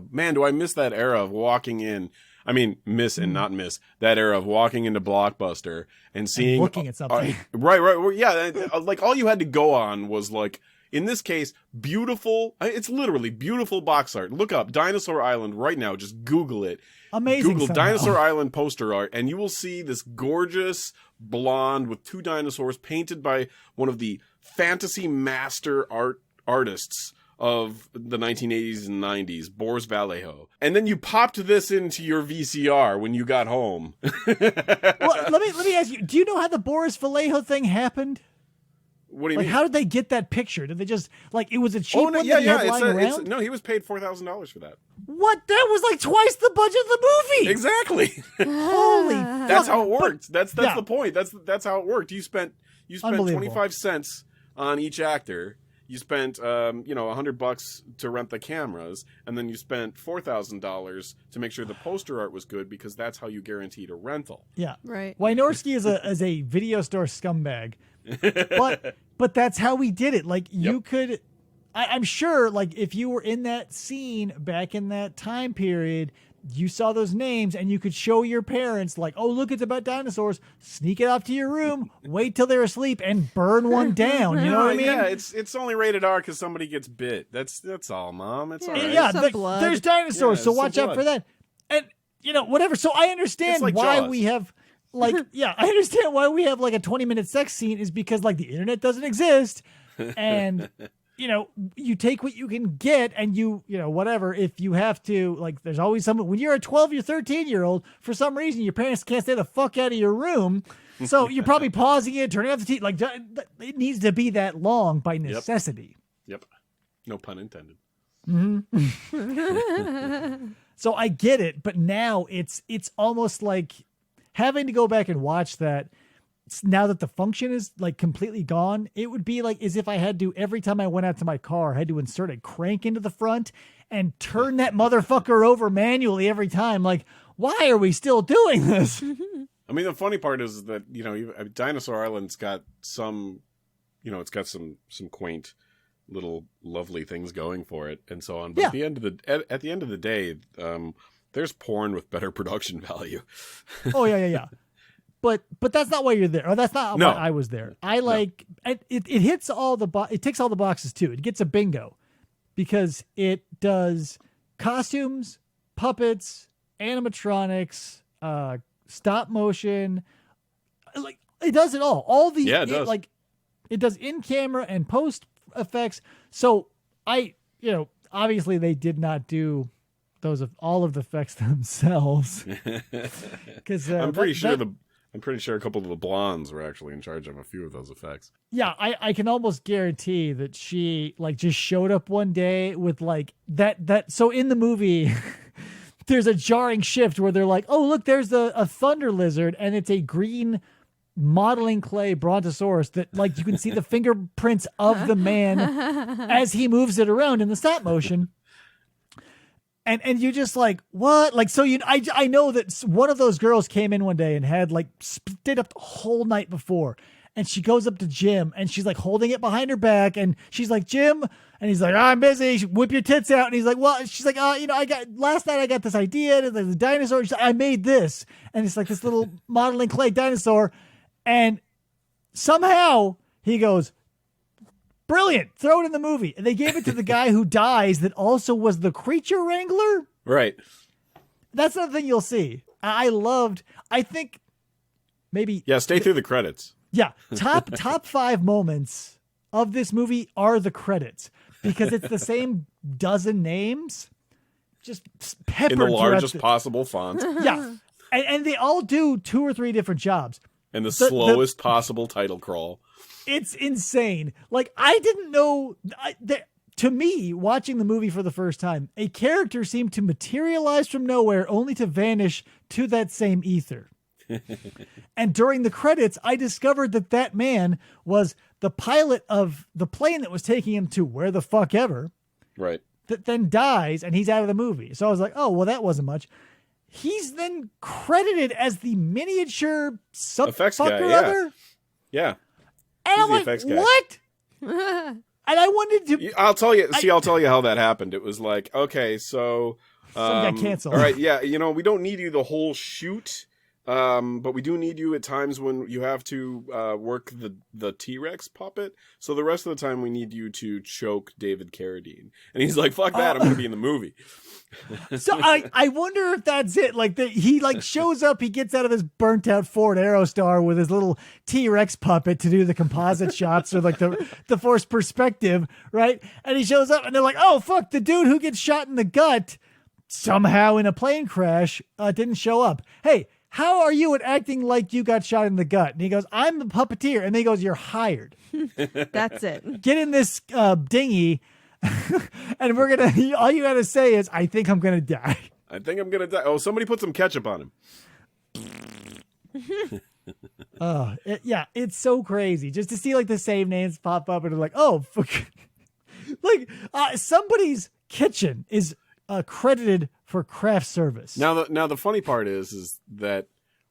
man, do I miss that era of walking in. I mean, miss and not miss that era of walking into Blockbuster and seeing, and looking at something. Right. Yeah. Like, all you had to go on was, like, in this case, beautiful. It's literally beautiful box art. Look up Dinosaur Island right now. Just Google it. Amazing. Google Dinosaur Island poster art, and you will see this gorgeous blonde with 2 dinosaurs painted by one of the fantasy master artists of the 1980s and 90s, Boris Vallejo. And then you popped this into your VCR when you got home. Well, let me ask you, do you know how the Boris Vallejo thing happened? What do you mean? How did they get that picture? Did they just, like, it was a cheap one that he had lying around? No, he was paid $4,000 for that. What? That was like twice the budget of the movie. Exactly. Holy That's how it worked. That's the point. That's how it worked. You spent 25 cents on each actor. You spent $100 to rent the cameras, and then you spent $4,000 to make sure the poster art was good, because that's how you guaranteed a rental. Yeah. Right. Wynorski is a video store scumbag. But that's how we did it. Like, you could, I'm sure, like, if you were in that scene back in that time period, you saw those names and you could show your parents, like, oh, look, it's about dinosaurs. Sneak it off to your room, wait till they're asleep, and burn one down. You know what I mean? Yeah, it's only rated R because somebody gets bit. That's all, Mom. It's all right. Yeah, blood. there's dinosaurs, so watch out for that. And, whatever. So I understand like why Jaws. we have, like, I understand why we have, like, a 20-minute sex scene is because, like, the internet doesn't exist. And, you take what you can get, and whatever. If you have to, like, there's always someone, when you're a 12 or 13-year-old, for some reason, your parents can't stay the fuck out of your room. So you're probably pausing it, turning off the TV. Like, it needs to be that long by necessity. Yep. No pun intended. Mm-hmm. So I get it, but now it's almost like having to go back and watch that now that the function is, like, completely gone. It would be like as if I had to, every time I went out to my car, I had to insert a crank into the front and turn that motherfucker over manually every time. Like, why are we still doing this? I mean, the funny part is that, Dinosaur Island's got some, it's got some quaint, little lovely things going for it and so on. But at the end of the day, there's porn with better production value. Oh yeah. But that's not why you're there. Or that's not why I was there. It hits it ticks all the boxes too. It gets a bingo because it does costumes, puppets, animatronics, stop motion. Like it does it all. All the it does. It does in camera and post effects. So obviously they did not do all of the effects themselves. Because I'm pretty sure a couple of the blondes were actually in charge of a few of those effects. Yeah, I can almost guarantee that she just showed up one day with that. So in the movie, there's a jarring shift where they're like, oh, look, there's a thunder lizard and it's a green modeling clay brontosaurus that you can see the fingerprints of the man as he moves it around in the stop motion. And you're just like, what? I know that one of those girls came in one day and had stayed up the whole night before. And she goes up to Jim and she's holding it behind her back. And she's like, Jim. And he's like, I'm busy. Whip your tits out. And he's like, well, she's like, last night I got this idea. The dinosaur. She's like, I made this. And it's this little modeling clay dinosaur. And somehow he goes, brilliant. Throw it in the movie. And they gave it to the guy who dies that also was the creature wrangler. Right. That's another thing you'll see. I think maybe. Yeah, stay through the credits. Yeah. Top 5 moments of this movie are the credits because it's the same dozen names just peppered in the largest possible font. Yeah. And they all do 2 or 3 different jobs. And the slowest possible title crawl. It's insane. I didn't know to me, watching the movie for the first time, a character seemed to materialize from nowhere only to vanish to that same ether. And during the credits, I discovered that man was the pilot of the plane that was taking him to where the fuck ever. Right. That then dies and he's out of the movie. So I was like, oh, well, that wasn't much. He's then credited as the miniature effects guy. Yeah. And I'm like, what? And I wanted to. I'll tell you how that happened. It was okay, so some got canceled. All right, yeah, we don't need you the whole shoot, but we do need you at times when you have to work the T-Rex puppet. So the rest of the time, we need you to choke David Carradine. And he's like, "Fuck that! I'm going to be in the movie." So I wonder if that's it. He shows up, he gets out of his burnt out Ford Aerostar with his little T-Rex puppet to do the composite shots or the forced perspective, right? And he shows up and they're like, oh fuck, the dude who gets shot in the gut somehow in a plane crash didn't show up. Hey, how are you at acting like you got shot in the gut? And he goes, I'm the puppeteer. And then he goes, you're hired. That's it. Get in this dinghy. And all you gotta say is, I think I'm gonna die. I think I'm gonna die. Oh, somebody put some ketchup on him. It's so crazy just to see the same names pop up and they're oh, fuck. Somebody's kitchen is credited for craft service. Now the funny part is that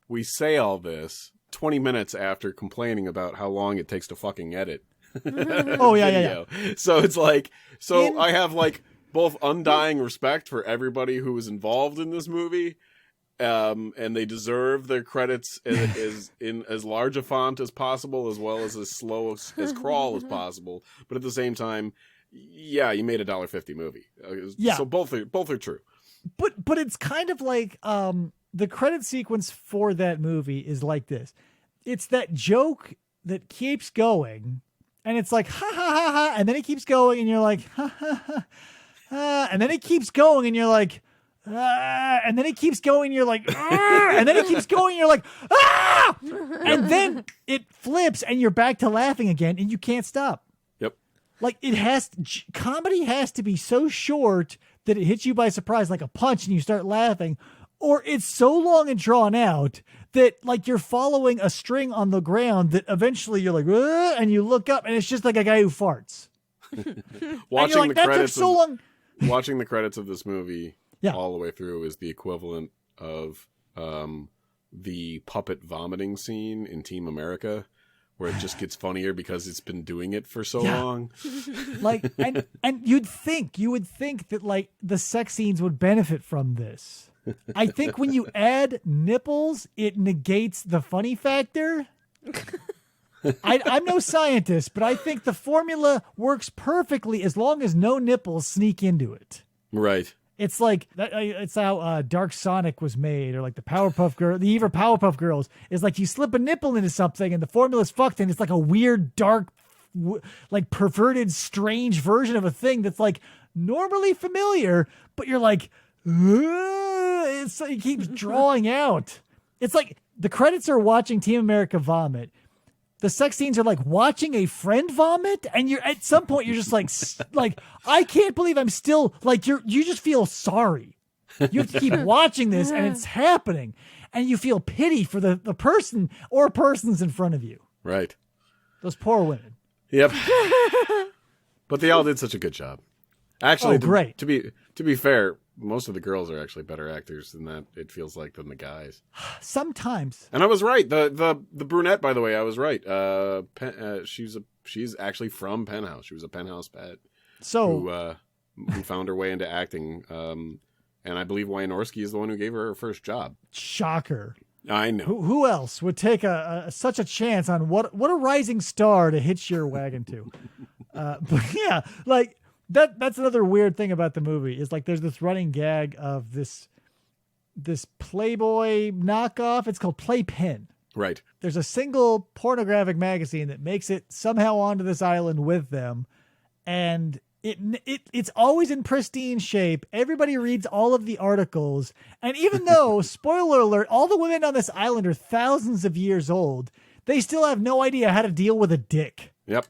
we say all this 20 minutes after complaining about how long it takes to fucking edit. Oh yeah. So it's I have both undying respect for everybody who was involved in this movie, and they deserve their credits in as large a font as possible, as well as slow as crawl as possible. But at the same time, yeah, you made a $1.50 movie. Yeah. So both are true. But it's kind of the credit sequence for that movie is like this. It's that joke that keeps going. And it's ha ha ha ha, and then it keeps going, and you're like ha ha ha, and then it keeps going, and you're like, and then it keeps going, and you're like, and then it keeps going, and you're like, ah, and then it flips, and you're back to laughing again, and you can't stop. Yep. Comedy has to be so short that it hits you by surprise like a punch, and you start laughing, or it's so long and drawn out that you're following a string on the ground that eventually you're and you look up and it's just a guy who farts. Watching the credits so long. Watching the credits of this movie Yeah. all the way through is the equivalent of the puppet vomiting scene in Team America, where it just gets funnier because it's been doing it for so Yeah. long. Like, and you would think that like the sex scenes would benefit from this. I think when you add nipples, it negates the funny factor. I'm no scientist, but I think the formula works perfectly as long as no nipples sneak into it. Right. It's like it's how Dark Sonic was made, or like the Powerpuff Girl, the evil Powerpuff Girls. Is like you slip a nipple into something, and the formula's fucked, and it's like a weird, dark, like perverted, strange version of a thing that's like normally familiar, but you're like, it keeps drawing out. It's like the credits are watching Team America vomit. The sex scenes are like watching a friend vomit, and you're at some point you're just like I can't believe I'm still like you just feel sorry. You have to keep watching this, and it's happening, and you feel pity for the person or persons in front of you. Right. Those poor women. Yep. But they all did such a good job. Actually, great. To be fair, most of the girls are actually better actors than that. It feels like than the guys. Sometimes. And I was right. The brunette, by the way, I was right. She's actually from Penthouse. She was a Penthouse pet. So who found her way into acting. And I believe Wynarski is the one who gave her her first job. Shocker. I know. Who else would take such a chance on what a rising star to hitch your wagon to? But yeah, like that's another weird thing about the movie is like there's this running gag of this Playboy knockoff. It's called Playpen. Right. There's a single pornographic magazine that makes it somehow onto this island with them, and it's always in pristine shape. Everybody reads all of the articles, and even though, spoiler alert, all the women on this island are thousands of years old, they still have no idea how to deal with a dick. Yep.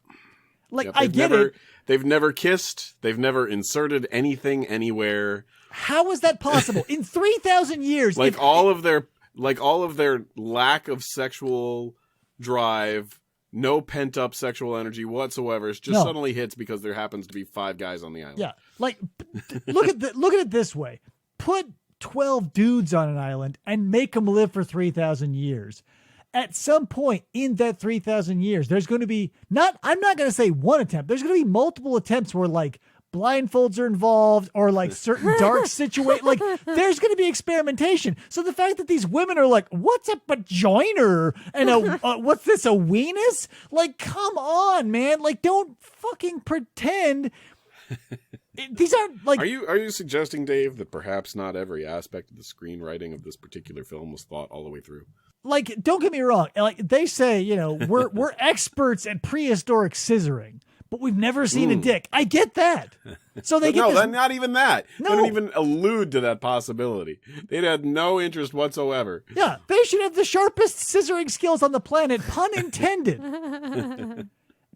Like, Yep. I get it. They've never kissed. They've never inserted anything anywhere. How is that possible? In 3,000 years, All of their lack of sexual drive, no pent up sexual energy whatsoever, just suddenly hits because there happens to be 5 guys on the island. Yeah, like look at it this way: put 12 dudes on an island and make them live for 3,000 years. At some point in that 3,000 years, there's going to be I'm not going to say one attempt. There's going to be multiple attempts where like blindfolds are involved or like certain dark situations. Like there's going to be experimentation. So the fact that these women are like, what's a vagina and what's this, a weenus? Like, come on, man. Like, don't fucking pretend. These aren't like. Are you suggesting, Dave, that perhaps not every aspect of the screenwriting of this particular film was thought all the way through? Like, don't get me wrong. Like they say, we're experts at prehistoric scissoring, but we've never seen a dick. I get that. So they get this. Not even that. No. They don't even allude to that possibility. They'd had no interest whatsoever. Yeah, they should have the sharpest scissoring skills on the planet, pun intended.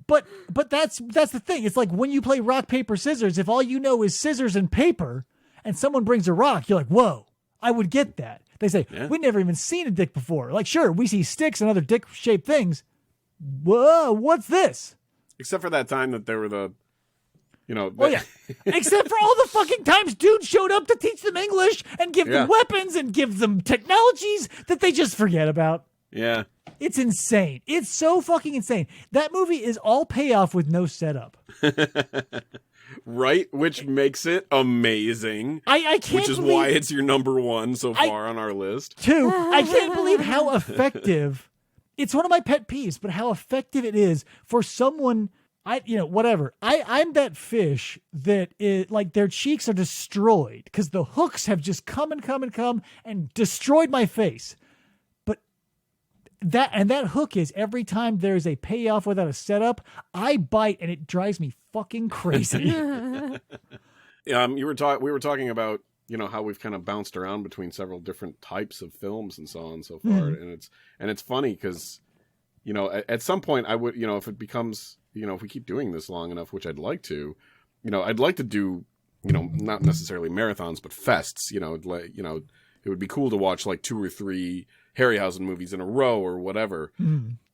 But that's the thing. It's like when you play rock, paper, scissors, if all you know is scissors and paper, and someone brings a rock, you're like, whoa, I would get that. They say, we've never even seen a dick before. Like, sure, we see sticks and other dick-shaped things. Whoa, what's this? Except for that time that there were Except for all the fucking times dudes showed up to teach them English and give them weapons and give them technologies that they just forget about. Yeah. It's insane. It's so fucking insane. That movie is all payoff with no setup. Right, which makes it amazing. I can't Which is believe, why it's your number 1 so far on our list. 2, I can't believe how effective. It's one of my pet peeves, but how effective it is for someone. Whatever. I'm that fish that is like their cheeks are destroyed because the hooks have just come and destroyed my face. But that hook is every time there's a payoff without a setup, I bite and it drives me fucking crazy. We were talking about how we've kind of bounced around between several different types of films and so on and so far, and it's funny because at some point I would if it becomes if we keep doing this long enough, which I'd like to, I'd like to do not necessarily marathons but fests. It would be cool to watch like 2 or 3 Harryhausen movies in a row or whatever.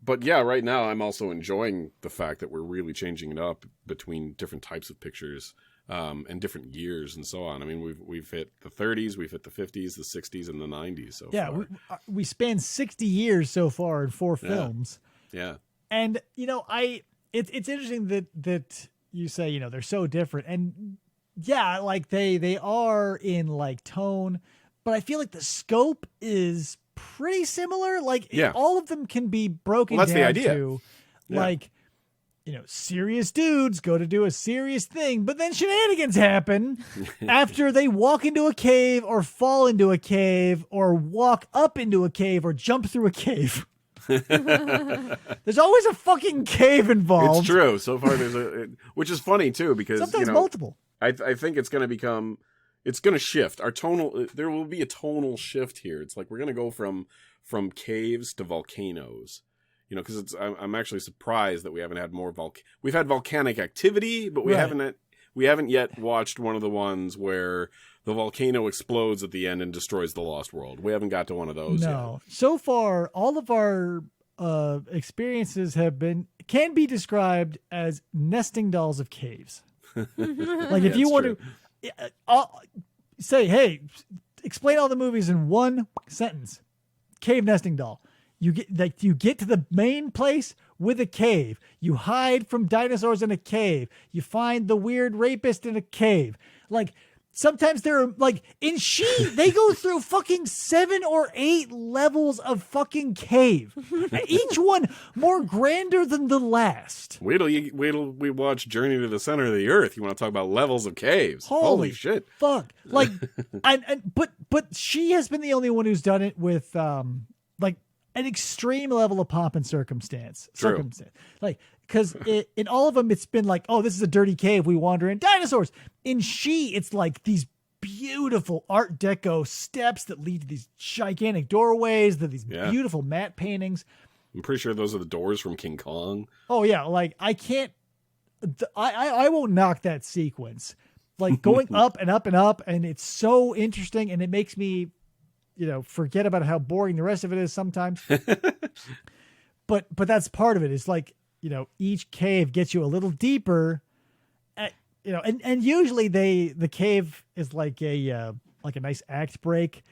But yeah, right now I'm also enjoying the fact that we're really changing it up between different types of pictures and different years and so on. I mean, we've hit the 30s, we've hit the 50s, the 60s, and the 90s so far. We spanned 60 years so far in 4 films. Yeah. And it's interesting that you say they're so different, and yeah, like they are in like tone, but I feel like the scope is pretty similar. Like all of them can be broken Well, that's down the idea. to like serious dudes go to do a serious thing, but then shenanigans happen after they walk into a cave or fall into a cave or walk up into a cave or jump through a cave. There's always a fucking cave involved. It's true. So far, which is funny too, because sometimes multiple. I think it's going to shift. There will be a tonal shift here. It's like we're going to go from caves to volcanoes. Because I'm actually surprised that we haven't had more we've had volcanic activity, but we haven't yet watched one of the ones where the volcano explodes at the end and destroys the Lost World. We haven't got to one of those yet. So far, all of our experiences can be described as nesting dolls of caves. Like if you want to say, hey, explain all the movies in one sentence. Cave nesting doll. You get to the main place with a cave. You hide from dinosaurs in a cave. You find the weird rapist in a cave. Like sometimes they're like in they go through fucking 7 or 8 levels of fucking cave. Each one more grander than the last. Wait till we watch Journey to the Center of the Earth. You want to talk about levels of caves? Holy shit! Fuck! Like, but she has been the only one who's done it with like an extreme level of pomp and circumstance. Like, because in all of them, it's been like, oh, this is a dirty cave. We wander in dinosaurs. In it's like these beautiful Art Deco steps that lead to these gigantic doorways, these beautiful matte paintings. I'm pretty sure those are the doors from King Kong. Oh yeah. Like I can't, I won't knock that sequence. Like going up and up and up. And it's so interesting. And it makes me, forget about how boring the rest of it is sometimes. But that's part of it. It's like, each cave gets you a little deeper, and usually the cave is like a nice act break.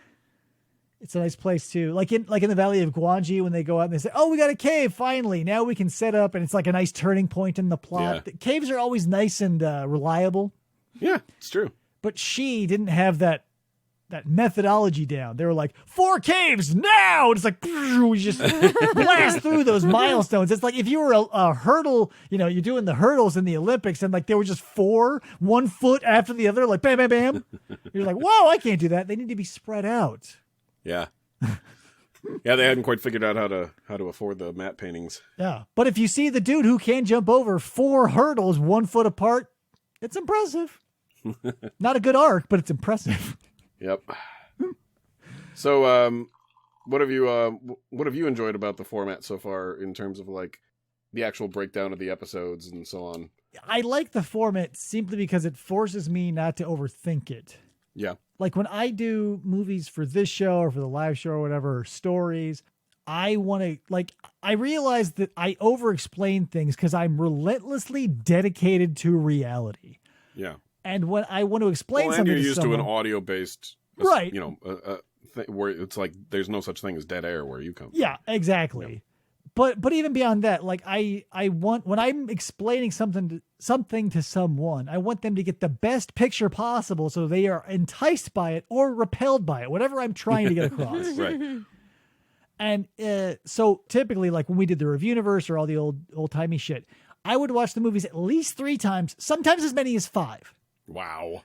It's a nice place to like in the Valley of Guanji when they go out and they say, oh, we got a cave. Finally. Now we can set up. And it's like a nice turning point in the plot. Yeah. The caves are always nice and reliable. Yeah, it's true. But she didn't have that methodology down. They were like, 4 caves now. And it's like, we just blast through those milestones. It's like if you were a hurdle, you're doing the hurdles in the Olympics and like there were just 4, 1 foot after the other, like bam, bam, bam. You're like, whoa, I can't do that. They need to be spread out. Yeah. Yeah, they hadn't quite figured out how to afford the matte paintings. Yeah. But if you see the dude who can jump over 4 hurdles 1 foot apart, it's impressive. Not a good arc, but it's impressive. Yep. So, what have you enjoyed about the format so far in terms of like the actual breakdown of the episodes and so on? I like the format simply because it forces me not to overthink it. Yeah. Like when I do movies for this show or for the live show or whatever, or stories, I want to I realize that I over-explain things because I'm relentlessly dedicated to reality. Yeah. And when I want to explain something and you're to used someone, to an audio-based, right? Where it's like there's no such thing as dead air where you come from. Yeah, exactly. Yeah. But even beyond that, like I want when I'm explaining something to someone, I want them to get the best picture possible so they are enticed by it or repelled by it, whatever I'm trying to get across. Right. And so typically, like when we did the Reviewniverse or all the old timey shit, I would watch the movies at least 3 times, sometimes as many as 5. Wow.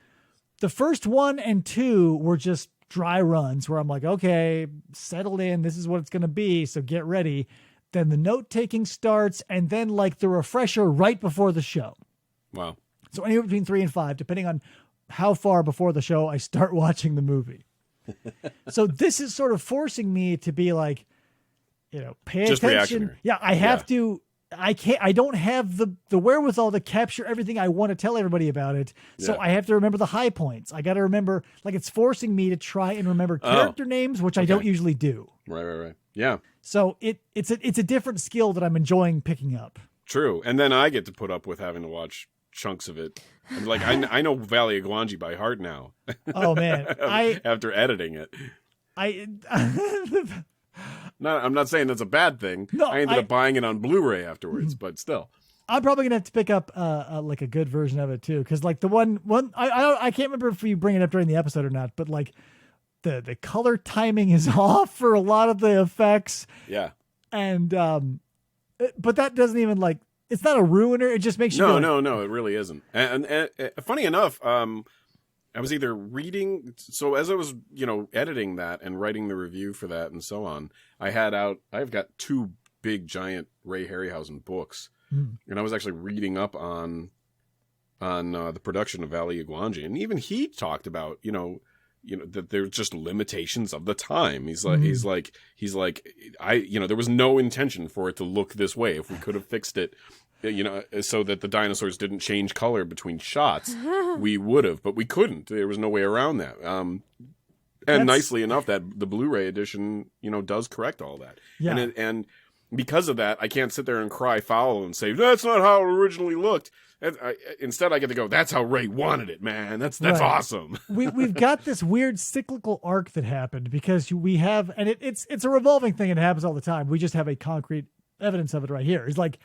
The first 1 and 2 were just dry runs where I'm like, okay, settled in. This is what it's going to be. So get ready. Then the note taking starts and then like the refresher right before the show. Wow. So anywhere between 3 and 5, depending on how far before the show I start watching the movie. So this is sort of forcing me to be like, pay just attention. Reactionary. Yeah. I have to. I don't have the wherewithal to capture everything I want to tell everybody about it. So I have to remember the high points. I got to remember, like it's forcing me to try and remember character names, which I don't usually do. Right. Yeah. So it's a different skill that I'm enjoying picking up. True. And then I get to put up with having to watch chunks of it. I'm like, I know Valley of Guanji by heart now. Oh man. After editing it. I'm not saying that's a bad thing. No, I ended up buying it on Blu-ray afterwards, but still. I'm probably gonna have to pick up like a good version of it too, because like the one I can't remember if you bring it up during the episode or not, but like the color timing is off for a lot of the effects. Yeah. And but that doesn't even like it's not a ruiner. It just makes you no, it really isn't. And funny enough, I was either reading, so as I was editing that and writing the review for that and so on, I've got 2 big giant Ray Harryhausen books. And I was actually reading up on the production of Valley Iguanji, and even he talked about that there's just limitations of the time. He's like there was no intention for it to look this way. If we could have fixed it, so that the dinosaurs didn't change color between shots, we would have, but we couldn't. There was no way around that. And nicely enough, that the Blu-ray edition does correct all that. Yeah. And because of that, I can't sit there and cry foul and say, that's not how it originally looked. Instead, I get to go, that's how Ray wanted it, man. That's right. Awesome. We've got this weird cyclical arc that happened because we have, and it's a revolving thing. It happens all the time. We just have a concrete evidence of it right here. It's like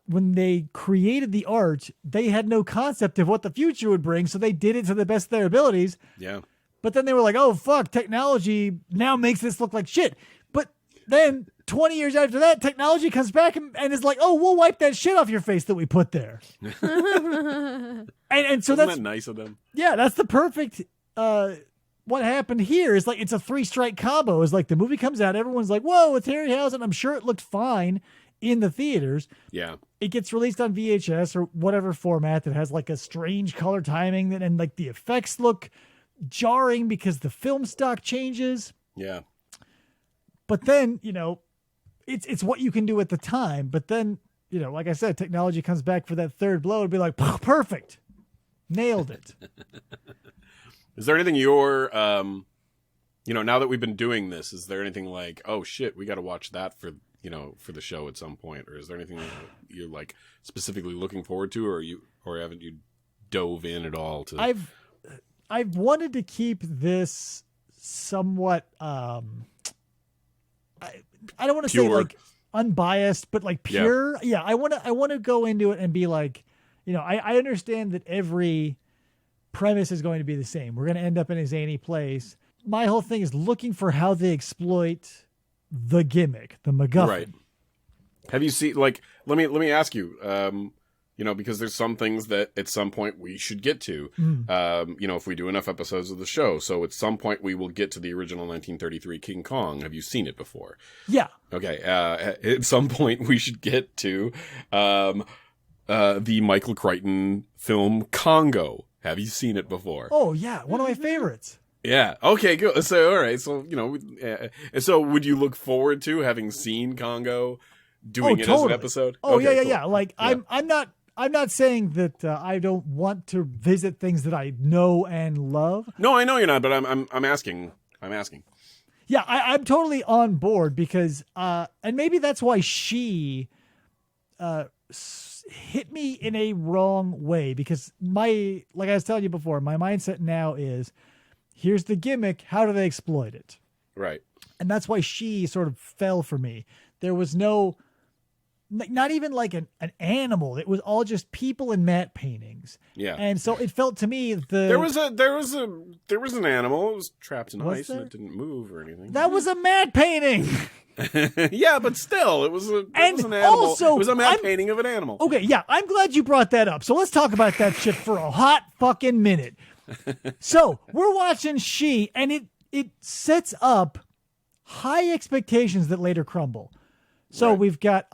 when they created the art, they had no concept of what the future would bring, so they did it to the best of their abilities. Yeah. But then they were like, oh, fuck, technology now makes this look like shit. But then 20 years after that, technology comes back and is like, oh, we'll wipe that shit off your face that we put there. and so Isn't that's that nice of them. Yeah, that's the perfect what happened here is like it's a 3-strike combo. Is like the movie comes out, everyone's like, whoa, it's Harryhausen. I'm sure it looked fine in the theaters. Yeah. It gets released on VHS or whatever format that has like a strange color timing and like the effects look jarring because the film stock changes. Yeah. But then, it's what you can do at the time. But then, like I said, technology comes back for that third blow and be like, perfect. Nailed it. Is there anything you're, now that we've been doing this, is there anything like, oh shit, we got to watch that for the show at some point? Or is there anything that you're like specifically looking forward to, or haven't you dove in at all to? I've wanted to keep this somewhat, I don't want to say like unbiased, but like pure. Yeah. I want to go into it and be like, I understand that every premise is going to be the same. We're going to end up in a zany place. My whole thing is looking for how they exploit the gimmick, the MacGuffin. Right. Have you seen, like, let me ask you, because there's some things that at some point we should get to, if we do enough episodes of the show. So at some point we will get to the original 1933 King Kong. Have you seen it before? Yeah. Okay. At some point we should get to the Michael Crichton film Congo. Have you seen it before? Oh, yeah. One of my favorites. Yeah. Okay, good. So, all right. So, so would you look forward to having seen Congo doing it as an episode? Oh, okay, yeah. Cool. Like, yeah. I'm not saying that I don't want to visit things that I know and love. No, I know you're not, but I'm asking. Yeah, I'm totally on board because, and maybe that's why she hit me in a wrong way because like I was telling you before, my mindset now is, here's the gimmick, how do they exploit it? Right. And that's why she sort of fell for me. There was not even like an animal. It was all just people in matte paintings. Yeah. And so it felt to me there was an animal. It was trapped in ice and it didn't move or anything. That was a matte painting. Yeah, but still, it was an animal. Also, it was a matte painting of an animal. Okay, yeah, I'm glad you brought that up. So let's talk about that shit for a hot fucking minute. So we're watching She, and it sets up high expectations that later crumble. So right. We've got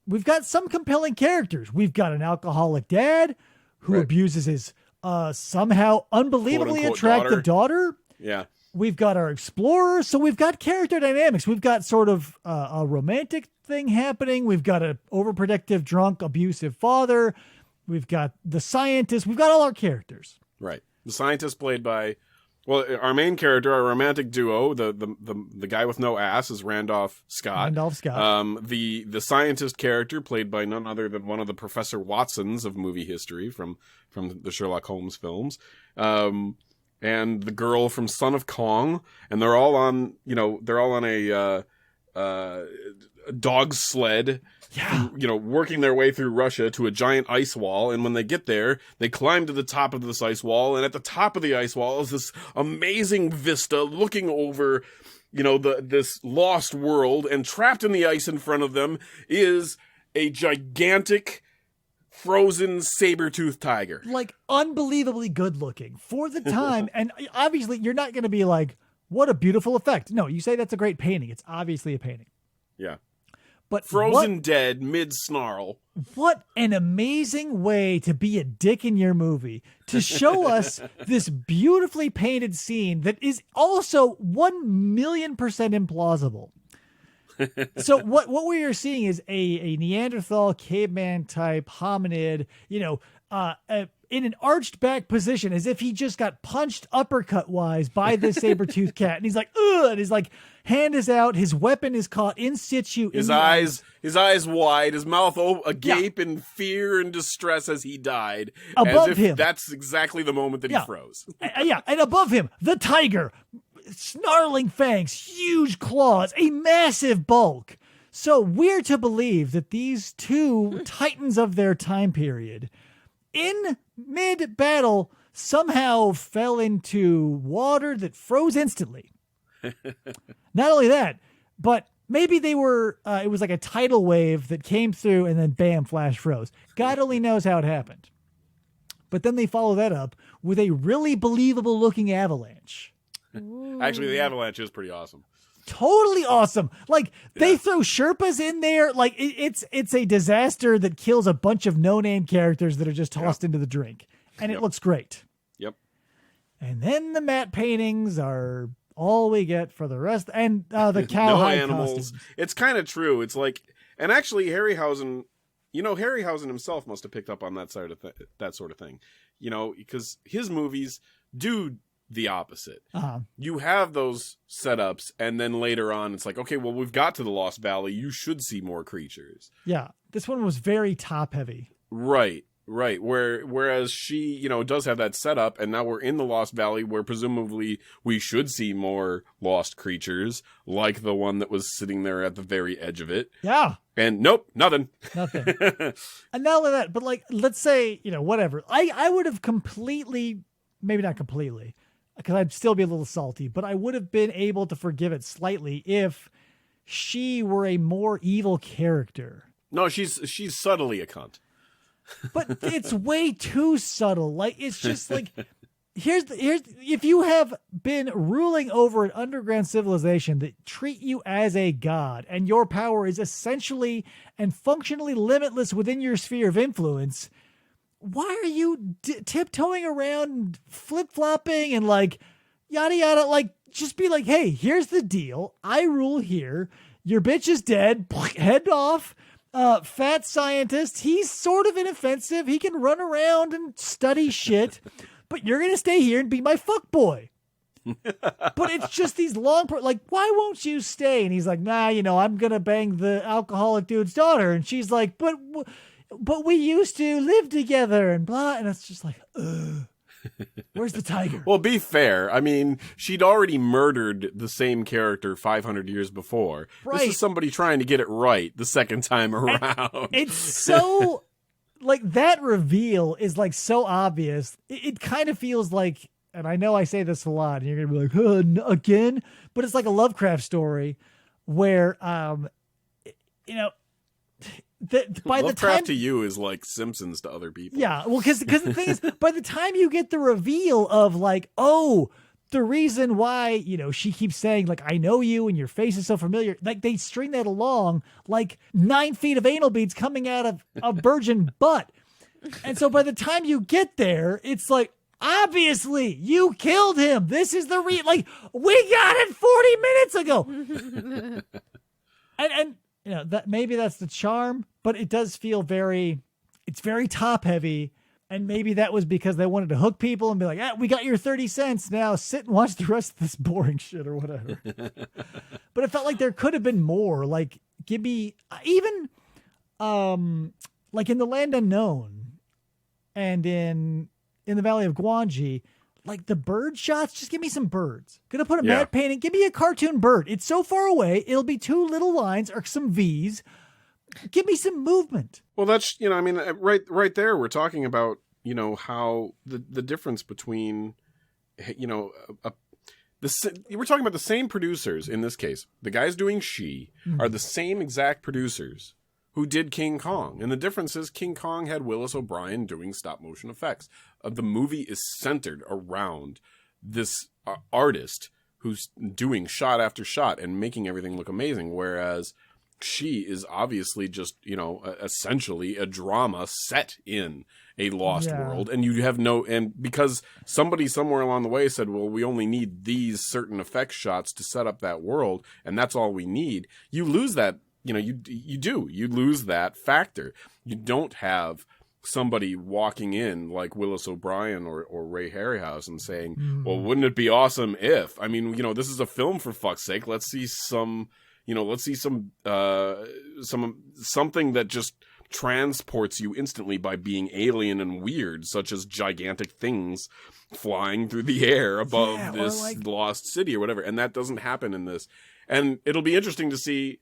we've got some compelling characters. We've got an alcoholic dad who abuses his somehow unbelievably attractive daughter. Yeah. We've got our explorers. So we've got character dynamics. We've got sort of a romantic thing happening. We've got an overprotective, drunk, abusive father. We've got the scientist. We've got all our characters. Right. The scientist played by, our main character, our romantic duo, the guy with no ass is Randolph Scott. The scientist character played by none other than one of the Professor Watsons of movie history from the Sherlock Holmes films. and the girl from Son of Kong, and they're all on a dog sled, working their way through Russia to a giant ice wall. And when they get there, they climb to the top of this ice wall. And at the top of the ice wall is this amazing vista looking over, this lost world. And trapped in the ice in front of them is a gigantic frozen saber-toothed tiger. Like, unbelievably good looking for the time. And obviously, you're not going to be like, what a beautiful effect. No, you say that's a great painting. It's obviously a painting. Yeah. But frozen dead mid-snarl. What an amazing way to be a dick in your movie. To show us this beautifully painted scene that is also 1,000,000% implausible. So what we are seeing is a Neanderthal caveman type hominid, in an arched back position, as if he just got punched uppercut wise by this saber-toothed cat. And he's like, ugh, and his hand is out. His weapon is caught in situ. His eyes wide, his mouth agape in fear and distress as he died. Above as if him. That's exactly the moment that he froze. And above him, the tiger, snarling fangs, huge claws, a massive bulk. So we're to believe that these two titans of their time period, in mid-battle, somehow fell into water that froze instantly. Not only that, but maybe they were, it was like a tidal wave that came through and then bam, flash froze. God only knows how it happened. But then they follow that up with a really believable looking avalanche. Actually, the avalanche is pretty awesome. Totally awesome. Like, they throw Sherpas in there. Like, it's a disaster that kills a bunch of no-name characters that are just tossed into the drink. And it looks great. Yep. And then the matte paintings are all we get for the rest. And the cowhide animals. costumes. It's kind of true. It's like, and actually Harryhausen himself must have picked up on that sort of thing. Because his movies do the opposite. You have those setups, and then later on it's like, okay, well, we've got to the Lost Valley, you should see more creatures. Yeah, this one was very top heavy. Right. Whereas she, does have that setup, and now we're in the Lost Valley where presumably we should see more lost creatures, like the one that was sitting there at the very edge of it. Yeah. And nope, nothing. And not only that, but let's say, whatever. I would have completely, maybe not completely, because I'd still be a little salty, but I would have been able to forgive it slightly if she were a more evil character. No, she's subtly a cunt. But it's way too subtle. Like, it's just like, here's if you have been ruling over an underground civilization that treat you as a god, and your power is essentially and functionally limitless within your sphere of influence, why are you tiptoeing around, flip-flopping, and yada yada? Like, just be like, hey, here's the deal. I rule here. Your bitch is dead. Head off. Fat scientist. He's sort of inoffensive. He can run around and study shit. But you're going to stay here and be my fuckboy. But it's just these long... why won't you stay? And he's like, nah, I'm going to bang the alcoholic dude's daughter. And she's like, but we used to live together and blah. And it's just like, ugh. Where's the tiger? Well, be fair. I mean, she'd already murdered the same character 500 years before. Right. This is somebody trying to get it right the second time around. And it's so... that reveal is so obvious. It kind of feels like, and I know I say this a lot, and you're going to be like, again? But it's like a Lovecraft story where, by Lovecraft the time to you is like Simpsons to other people. Yeah, well, because the thing is, by the time you get the reveal of the reason why, she keeps saying I know you and your face is so familiar, they string that along 9 feet of anal beads coming out of a virgin butt. And so by the time you get there, it's obviously you killed him. This is the we got it 40 minutes ago. and that maybe that's the charm, but it does feel it's very top heavy. And maybe that was because they wanted to hook people and be like, we got your 30 cents. Now sit and watch the rest of this boring shit or whatever. But it felt like there could have been more. Give me even in The Land Unknown and in the Valley of Guanji, like the bird shots, just give me some birds. Gonna put a Yeah. matte painting, give me a cartoon bird. It's so far away, it'll be two little lines or some V's. Give me some movement. Well, that's, I mean, right there, we're talking about, how the difference between, we're talking about the same producers in this case. The guys doing She are the same exact producers who did King Kong. And the difference is King Kong had Willis O'Brien doing stop motion effects. The movie is centered around this artist who's doing shot after shot and making everything look amazing. Whereas She is obviously just, essentially a drama set in a lost world. And you have and because somebody somewhere along the way said, well, we only need these certain effects shots to set up that world, and that's all we need. You lose that, you lose that factor. You don't have somebody walking in like Willis O'Brien or Ray Harryhausen and saying, well, wouldn't it be awesome if, this is a film for fuck's sake. Let's see some, something that just transports you instantly by being alien and weird, such as gigantic things flying through the air above this lost city or whatever. And that doesn't happen in this. And it'll be interesting to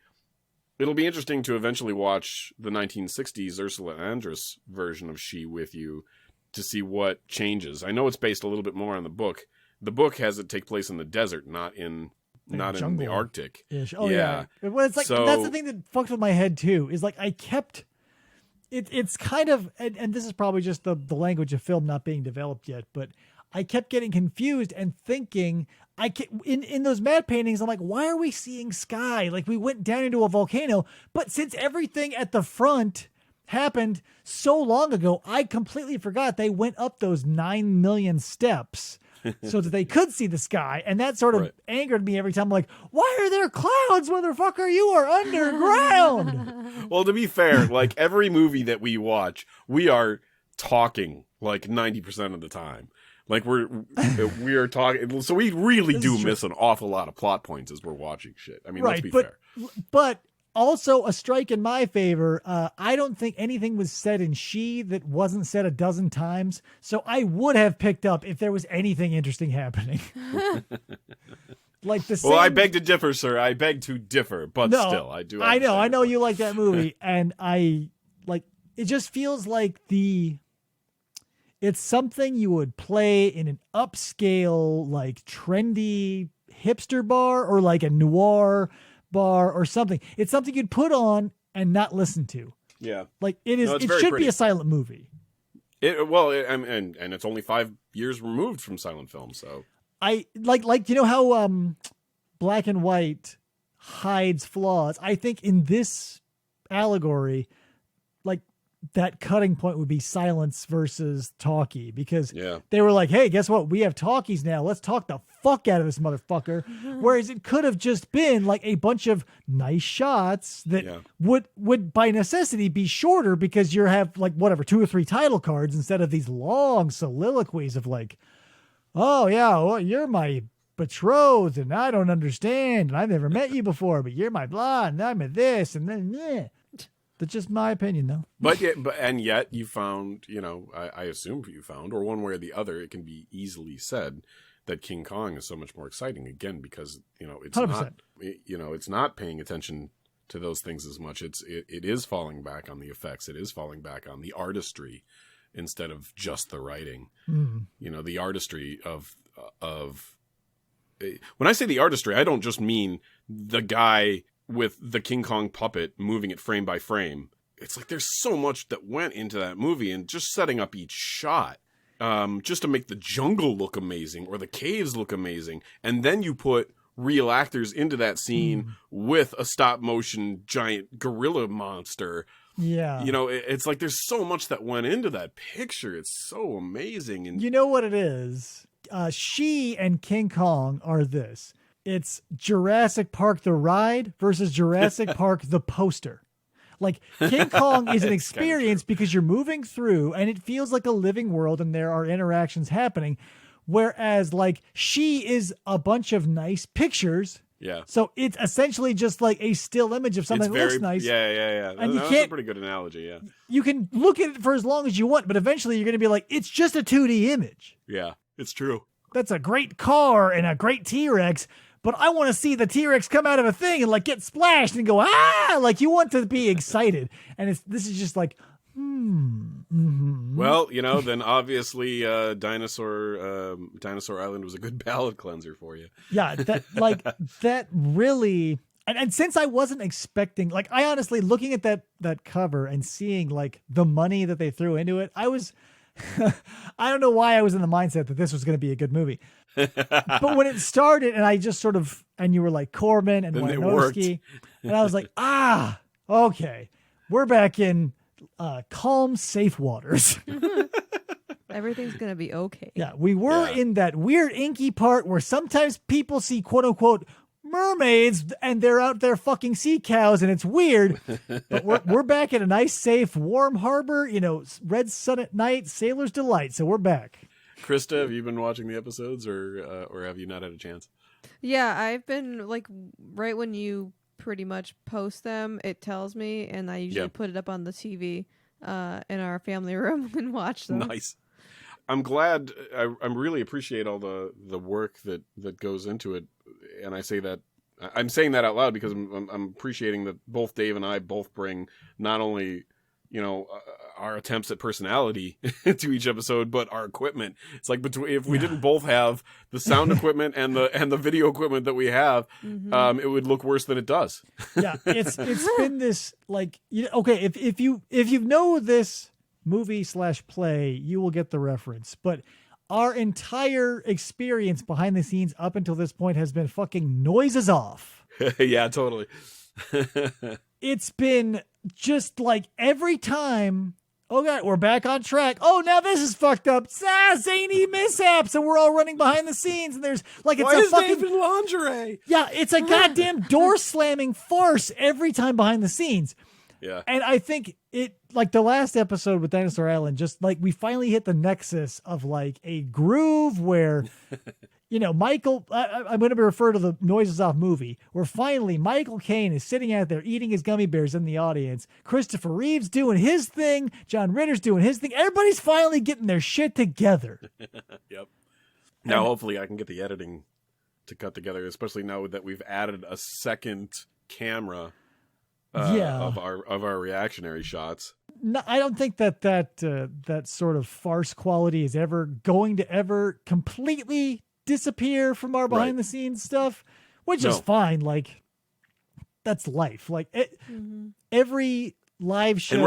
eventually watch the 1960s Ursula Andress version of She with you to see what changes. I know it's based a little bit more on the book. The book has it take place in the desert, not in the Arctic. Oh yeah. Well, it's like, that's the thing that fucked with my head too, is like I kept it's kind of, and this is probably just the language of film not being developed yet, but I kept getting confused and thinking, in those matte paintings, I'm like, why are we seeing sky? Like, we went down into a volcano, but since everything at the front happened so long ago, I completely forgot they went up those 9 million steps so that they could see the sky. And that sort of angered me every time. I'm like, why are there clouds, motherfucker? You are underground. Well, to be fair, like every movie that we watch, we are talking like 90% of the time. Like we are talking, so we really do miss an awful lot of plot points as we're watching shit. I mean, let's be fair. But also a strike in my favor. I don't think anything was said in She that wasn't said a dozen times. So I would have picked up if there was anything interesting happening. Like the same. Well, I beg to differ, sir. I beg to differ, but still, I do. I know you like that movie, and it just feels like it's something you would play in an upscale, like trendy hipster bar or like a noir bar or something. It's something you'd put on and not listen to. Yeah. Like it is, it should be a silent movie. And it's only 5 years removed from silent film. So I like, how, black and white hides flaws. I think in this allegory, like, that cutting point would be silence versus talkie, because they were like, hey, guess what? We have talkies now. Let's talk the fuck out of this motherfucker. Whereas it could have just been like a bunch of nice shots that would by necessity be shorter because you have like whatever, 2 or 3 title cards instead of these long soliloquies of like, oh yeah, well, you're my betrothed and I don't understand and I've never met you before, but you're my blah and I'm a this and then That's just my opinion, though. But yet you found, I assume you found, or one way or the other, it can be easily said that King Kong is so much more exciting again because it's 100%. Not it's not paying attention to those things as much. It is falling back on the effects. It is falling back on the artistry instead of just the writing. Mm-hmm. The artistry of when I say the artistry, I don't just mean the guy with the King Kong puppet moving it frame by frame. It's like there's so much that went into that movie and just setting up each shot just to make the jungle look amazing or the caves look amazing. And then you put real actors into that scene with a stop motion giant gorilla monster. Yeah. It's like there's so much that went into that picture. It's so amazing. And you know what it is? She and King Kong are this. It's Jurassic Park the ride versus Jurassic Park the poster. Like King Kong is an experience because you're moving through and it feels like a living world and there are interactions happening. Whereas like She is a bunch of nice pictures. Yeah. So it's essentially just like a still image of something that looks nice. Yeah. And that's a pretty good analogy, yeah. You can look at it for as long as you want, but eventually you're going to be like, it's just a 2D image. Yeah, it's true. that's a great car and a great T-Rex, but I want to see the T-Rex come out of a thing and like get splashed and go, ah, like you want to be excited. And this is just like, Well, then obviously Dinosaur Island was a good palate cleanser for you. yeah, that really, and since I wasn't expecting, like I honestly looking at that cover and seeing like the money that they threw into it, I was, I don't know why I was in the mindset that this was going to be a good movie. But when it started and I just sort of, and you were like Corman and Wojnowski, and I was like, okay, we're back in calm, safe waters. Everything's going to be okay. Yeah, we were in that weird inky part where sometimes people see quote unquote mermaids and they're out there fucking sea cows and it's weird. But we're back in a nice, safe, warm harbor, red sun at night, sailor's delight. So we're back. Krista, have you been watching the episodes or have you not had a chance? Yeah, I've been like right when you pretty much post them, it tells me, and I usually put it up on the TV in our family room and watch them. Nice. I'm glad. I really appreciate all the work that goes into it, and I say that I'm saying that out loud because I'm appreciating that both Dave and I both bring not only our attempts at personality to each episode, but our equipment. It's like if we didn't both have the sound equipment and the video equipment that we have, it would look worse than it does. Yeah, it's been this like okay, if you know this movie/play, you will get the reference. But our entire experience behind the scenes up until this point has been fucking noises off. Yeah, totally. It's been just like every time, oh god, we're back on track. Oh, now this is fucked up. Zany mishaps, and we're all running behind the scenes, and there's like it's a fucking David lingerie. Yeah, it's a goddamn door slamming farce every time behind the scenes. Yeah. And I think it, like the last episode with Dinosaur Island, just like we finally hit the nexus of like a groove where, Michael, I'm going to refer to the Noises Off movie, where finally Michael Caine is sitting out there eating his gummy bears in the audience. Christopher Reeve's doing his thing. John Ritter's doing his thing. Everybody's finally getting their shit together. Yep. Now, hopefully I can get the editing to cut together, especially now that we've added a second camera of our reactionary shots. No, I don't think that sort of farce quality is ever going to completely disappear from our behind the scenes stuff, which is fine. Like that's life. Like every live show, and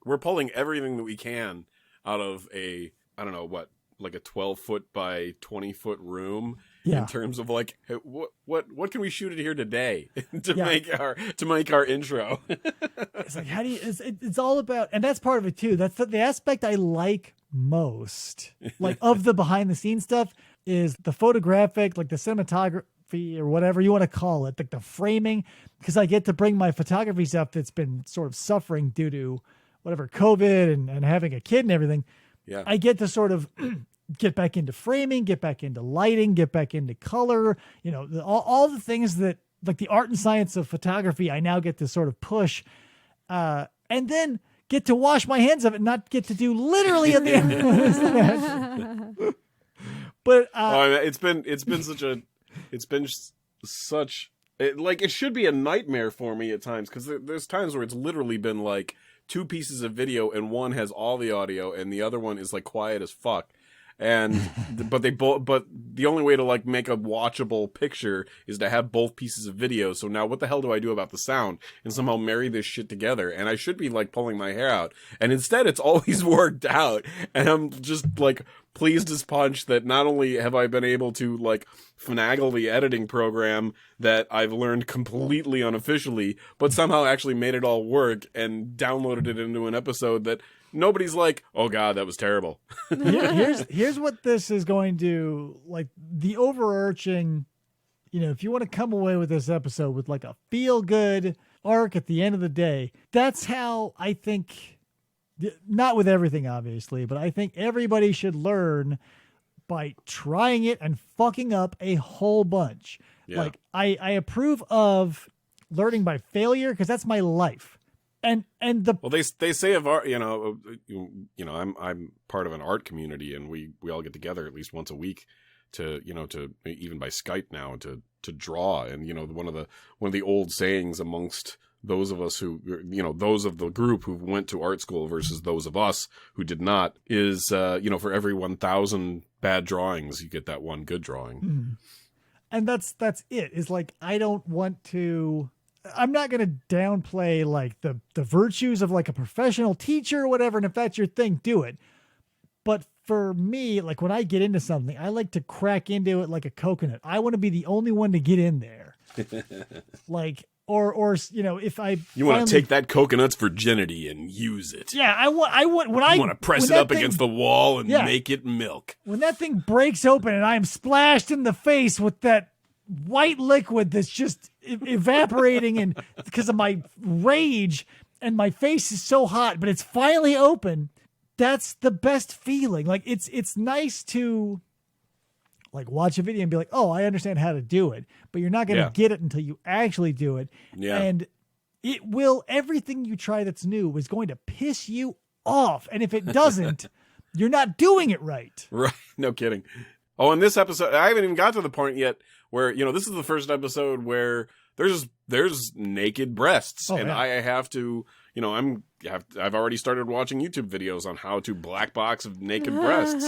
we're pulling everything that we can out of a, I don't know what, like a 12-foot by 20-foot room. Yeah. In terms of like, hey, what can we shoot in here today to make our intro? It's like, how do you? It's all about, and that's part of it too. That's the aspect I like most, like of the behind the scenes stuff, is the photographic, like the cinematography or whatever you want to call it, like the framing, because I get to bring my photography stuff that's been sort of suffering due to whatever COVID and having a kid and everything. Yeah, I get to sort of get back into framing, get back into lighting, get back into color, all the things that like the art and science of photography, I now get to sort of push, and then get to wash my hands of it and not get to do literally at the end of this. But it's been such it should be a nightmare for me at times, because there's times where it's literally been like two pieces of video and one has all the audio and the other one is like quiet as fuck. And but the only way to like make a watchable picture is to have both pieces of video. So now what the hell do I do about the sound and somehow marry this shit together? And I should be like pulling my hair out, and instead it's always worked out, and I'm just like pleased as punch that not only have I been able to like finagle the editing program that I've learned completely unofficially, but somehow actually made it all work and downloaded it into an episode that nobody's like, oh god, that was terrible. Here's what this is going to, like, the overarching, if you want to come away with this episode with like a feel good arc at the end of the day, that's how I think, not with everything obviously, but I think everybody should learn by trying it and fucking up a whole bunch. Yeah. Like I approve of learning by failure, because that's my life. And they say of art, I'm part of an art community, and we all get together at least once a week to even by Skype now to draw. And, one of the old sayings amongst those of us who, those of the group who went to art school versus those of us who did not is, for every 1,000 bad drawings, you get that one good drawing. Mm. And that's it. Is like, I'm not going to downplay like the virtues of like a professional teacher or whatever. And if that's your thing, do it. But for me, like when I get into something, I like to crack into it like a coconut. I want to be the only one to get in there. Like, or if you want to take that coconut's virginity and use it. Yeah, I want to press it up against the wall and make it milk. When that thing breaks open and I am splashed in the face with that white liquid that's just evaporating and because of my rage and my face is so hot, but it's finally open. That's the best feeling. Like it's nice to like watch a video and be like, oh, I understand how to do it, but you're not going to get it until you actually do it. Yeah. And everything you try that's new is going to piss you off. And if it doesn't, you're not doing it right. Right. No kidding. Oh, in this episode, I haven't even got to the point yet where, this is the first episode where there's naked breasts. I have to, I've already started watching YouTube videos on how to black box of naked breasts.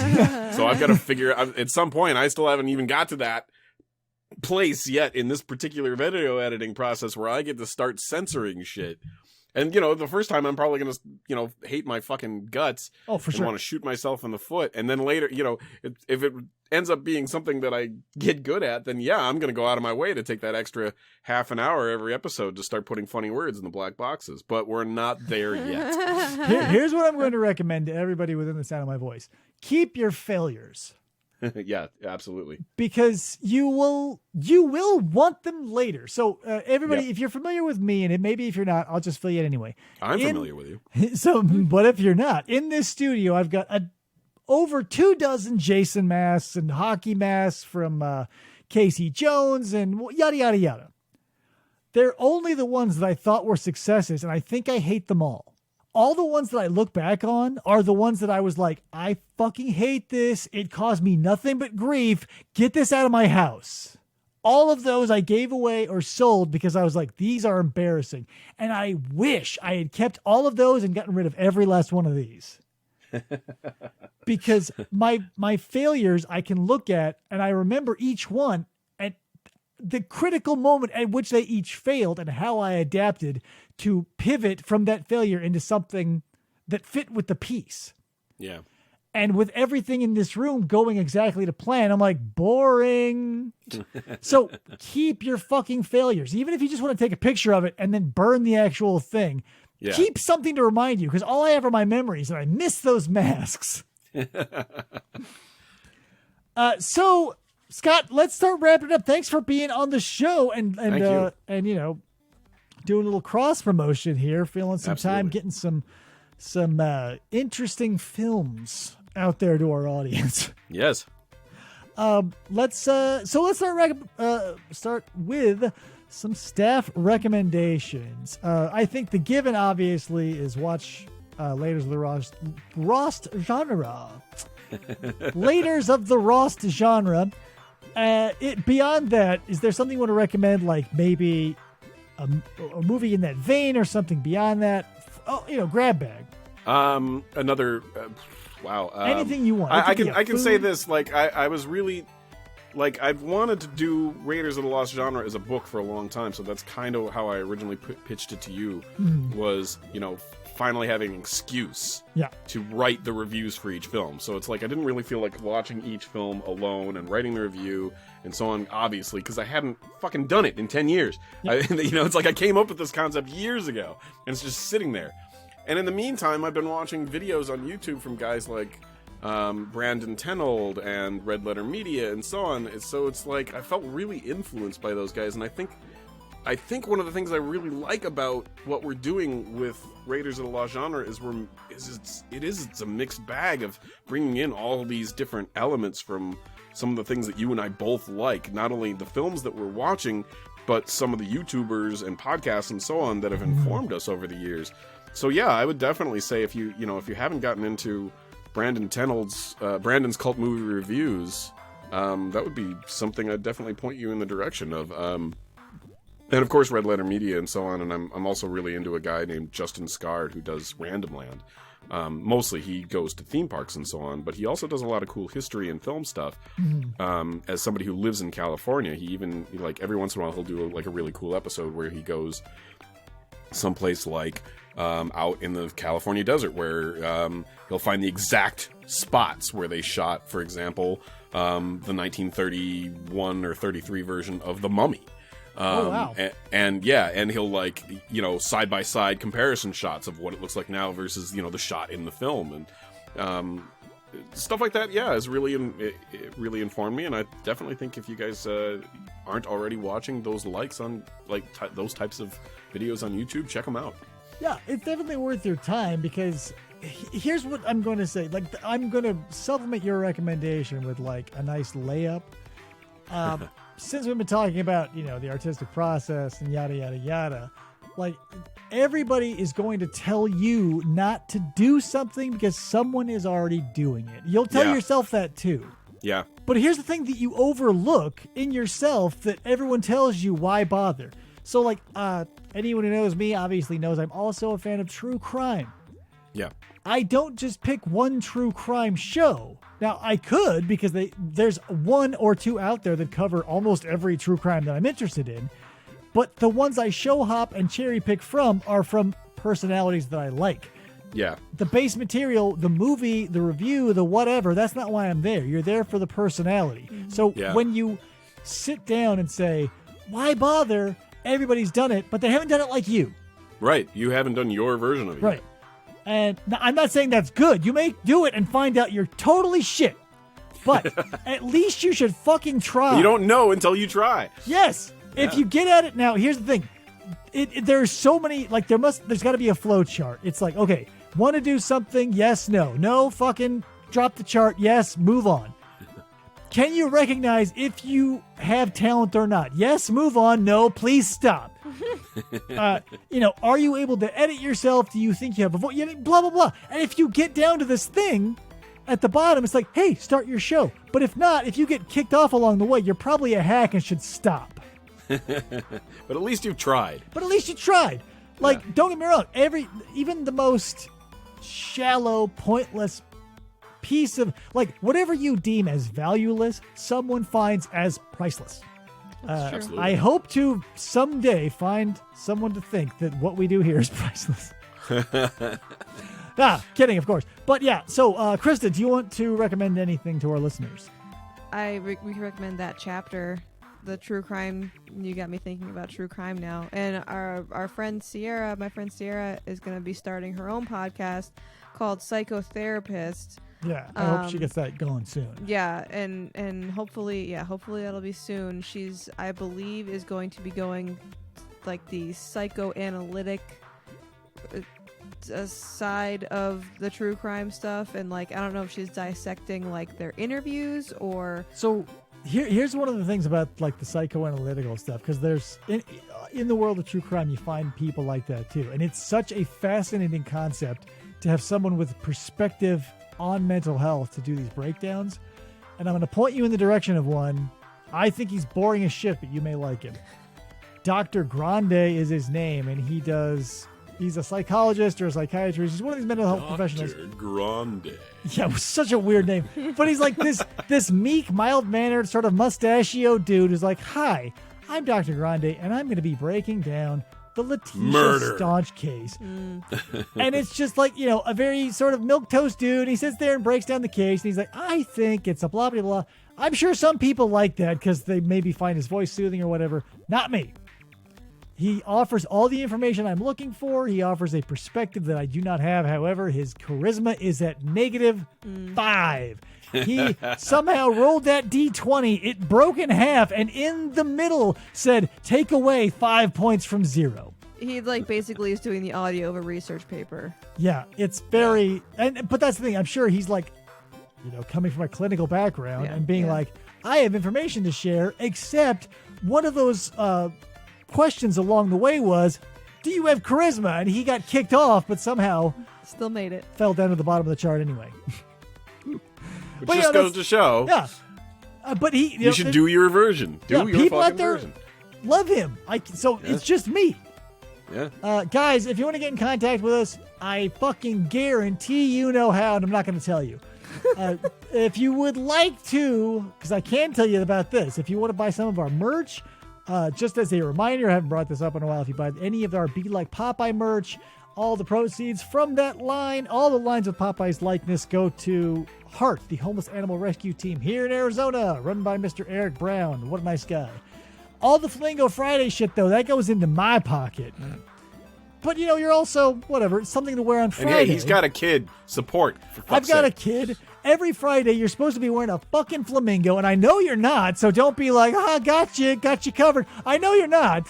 So I've got to figure out at some point, I still haven't even got to that place yet in this particular video editing process where I get to start censoring shit. And, the first time I'm probably going to, hate my fucking guts. Oh, for sure. And want to shoot myself in the foot. And then later, if it ends up being something that I get good at, then I'm going to go out of my way to take that extra half an hour every episode to start putting funny words in the black boxes. But we're not there yet. Here's what I'm going to recommend to everybody within the sound of my voice. Keep your failures. Yeah, absolutely. Because you will want them later. So everybody, if you're familiar with me, and maybe if you're not, I'll just fill you in anyway. I'm familiar with you. So, but if you're not, in this studio, I've got over 24 Jason masks and hockey masks from Casey Jones and yada, yada, yada. They're only the ones that I thought were successes, and I think I hate them all. All the ones that I look back on are the ones that I was like, I fucking hate this. It caused me nothing but grief. Get this out of my house. All of those I gave away or sold because I was like, these are embarrassing. And I wish I had kept all of those and gotten rid of every last one of these. Because my failures I can look at and I remember each one and the critical moment at which they each failed and how I adapted to pivot from that failure into something that fit with the piece. Yeah. And with everything in this room going exactly to plan, I'm like, boring. So keep your fucking failures. Even if you just want to take a picture of it and then burn the actual thing, keep something to remind you, because all I have are my memories and I miss those masks. So Scott, let's start wrapping it up. Thanks for being on the show and doing a little cross promotion here, feeling some time, getting some interesting films out there to our audience. Yes. Let's start with some staff recommendations. I think the given obviously is watch Laters of the Rost genre. Laters of the Rost genre. Beyond that, is there something you want to recommend, like maybe a movie in that vein or something beyond that? Grab bag. Another wow. Anything you want. I can say this, like I was really like I've wanted to do Raiders of the Lost Genre as a book for a long time, so that's kind of how I originally pitched it to you. Was finally having an excuse to write the reviews for each film. So it's like I didn't really feel like watching each film alone and writing the review and so on, obviously, because I hadn't fucking done it in 10 years. It's like I came up with this concept years ago, and it's just sitting there. And in the meantime, I've been watching videos on YouTube from guys like Brandon Tenold and Red Letter Media and so on. So it's like I felt really influenced by those guys, and I think one of the things I really like about what we're doing with Raiders of the Lost Genre is it's a mixed bag of bringing in all these different elements from some of the things that you and I both like, not only the films that we're watching, but some of the YouTubers and podcasts and so on that have informed us over the years. So yeah, I would definitely say if you haven't gotten into Brandon Tenold's Brandon's Cult Movie Reviews, that would be something I'd definitely point you in the direction of. And of course, Red Letter Media and so on. And I'm also really into a guy named Justin Scard who does Random Land. Mostly he goes to theme parks and so on, but he also does a lot of cool history and film stuff. As somebody who lives in California, he even, like, every once in a while he'll do a really cool episode where he goes someplace like out in the California desert where he'll find the exact spots where they shot, for example, the 1931 or 33 version of The Mummy. Wow. And he'll, like, side by side comparison shots of what it looks like now versus, the shot in the film. And stuff like that, is really, it really informed me. And I definitely think if you guys aren't already watching those likes on, like, those types of videos on YouTube, check them out. Yeah, it's definitely worth your time because here's what I'm going to say. Like, I'm going to supplement your recommendation with, like, a nice layup. Since we've been talking about, the artistic process and yada, yada, yada, like, everybody is going to tell you not to do something because someone is already doing it. You'll tell yourself that too. Yeah. But here's the thing that you overlook in yourself that everyone tells you, why bother? So, like, anyone who knows me obviously knows I'm also a fan of true crime. Yeah. I don't just pick one true crime show. Now, I could because there's one or two out there that cover almost every true crime that I'm interested in. But the ones I show hop and cherry pick from are from personalities that I like. Yeah. The base material, the movie, the review, the whatever, that's not why I'm there. You're there for the personality. So when you sit down and say, why bother? Everybody's done it, but they haven't done it like you. Right. You haven't done your version of it. Right. And I'm not saying that's good. You may do it and find out you're totally shit. But at least you should fucking try. You don't know until you try. Yes. Yeah. If you get at it now, here's the thing. There's so many, like, there's got to be a flow chart. It's like, okay, want to do something? Yes, no. No, fucking drop the chart. Yes, move on. Can you recognize if you have talent or not? Yes, move on. No, please stop. Are you able to edit yourself? Do you think you have a voice? Blah, blah, blah. And if you get down to this thing at the bottom, it's like, hey, start your show. But if not, if you get kicked off along the way, you're probably a hack and should stop. But at least you've tried. Like, don't get me wrong. Even the most shallow, pointless piece of, like, whatever you deem as valueless, someone finds as priceless. I hope to someday find someone to think that what we do here is priceless. Kidding, of course. But yeah, so Krista, do you want to recommend anything to our listeners? We recommend that chapter, the true crime. You got me thinking about true crime now. And our friend Sierra, my friend Sierra, is going to be starting her own podcast called Psychotherapist. Yeah, I hope she gets that going soon. Yeah, and hopefully that'll be soon. I believe, is going to be going like the psychoanalytic side of the true crime stuff, and, like, I don't know if she's dissecting, like, their interviews or. So here's one of the things about, like, the psychoanalytical stuff, because there's in the world of true crime you find people like that too, and it's such a fascinating concept to have someone with perspective on mental health to do these breakdowns. And I'm going to point you in the direction of one. I think he's boring as shit, but you may like him. Dr. Grande is his name, and he's a psychologist or a psychiatrist. He's one of these mental health professionals. Dr. Grande. Yeah, it was such a weird name. But he's like this meek, mild-mannered, sort of mustachioed dude who's like, hi, I'm Dr. Grande, and I'm going to be breaking down the Letitia Staunch case. And it's just like, a very sort of milquetoast dude. He sits there and breaks down the case, and he's like, I think it's a blah, blah, blah. I'm sure some people like that because they maybe find his voice soothing or whatever. Not me. He offers all the information I'm looking for. He offers a perspective that I do not have. However, his charisma is at -5. He somehow rolled that D20. It broke in half, and in the middle said, take away 5 points from 0. He, like, basically is doing the audio of a research paper. Yeah, it's very... But that's the thing. I'm sure he's, like, coming from a clinical background and being like, I have information to share, except one of those questions along the way was, do you have charisma? And he got kicked off, but somehow... Still made it. Fell down to the bottom of the chart anyway. Which just goes to show. Yeah. But he, You should do your version. Do your people fucking out there version. love him. It's just me. Yeah. Guys, if you want to get in contact with us, I fucking guarantee you know how, and I'm not going to tell you. If you would like to, because I can tell you about this, if you want to buy some of our merch, just as a reminder, I haven't brought this up in a while. If you buy any of our Be Like Popeye merch, all the proceeds from that line, all the lines with Popeye's likeness go to Heart, the homeless animal rescue team here in Arizona, run by Mr. Eric Brown. What a nice guy. All the Flamingo Friday shit, though, that goes into my pocket. But, you're also, whatever, it's something to wear on And Friday. hey, he's got a kid. Support. For fuck's I've got a sake. kid. Every Friday, you're supposed to be wearing a fucking flamingo, and I know you're not, so don't be like, got you covered. I know you're not.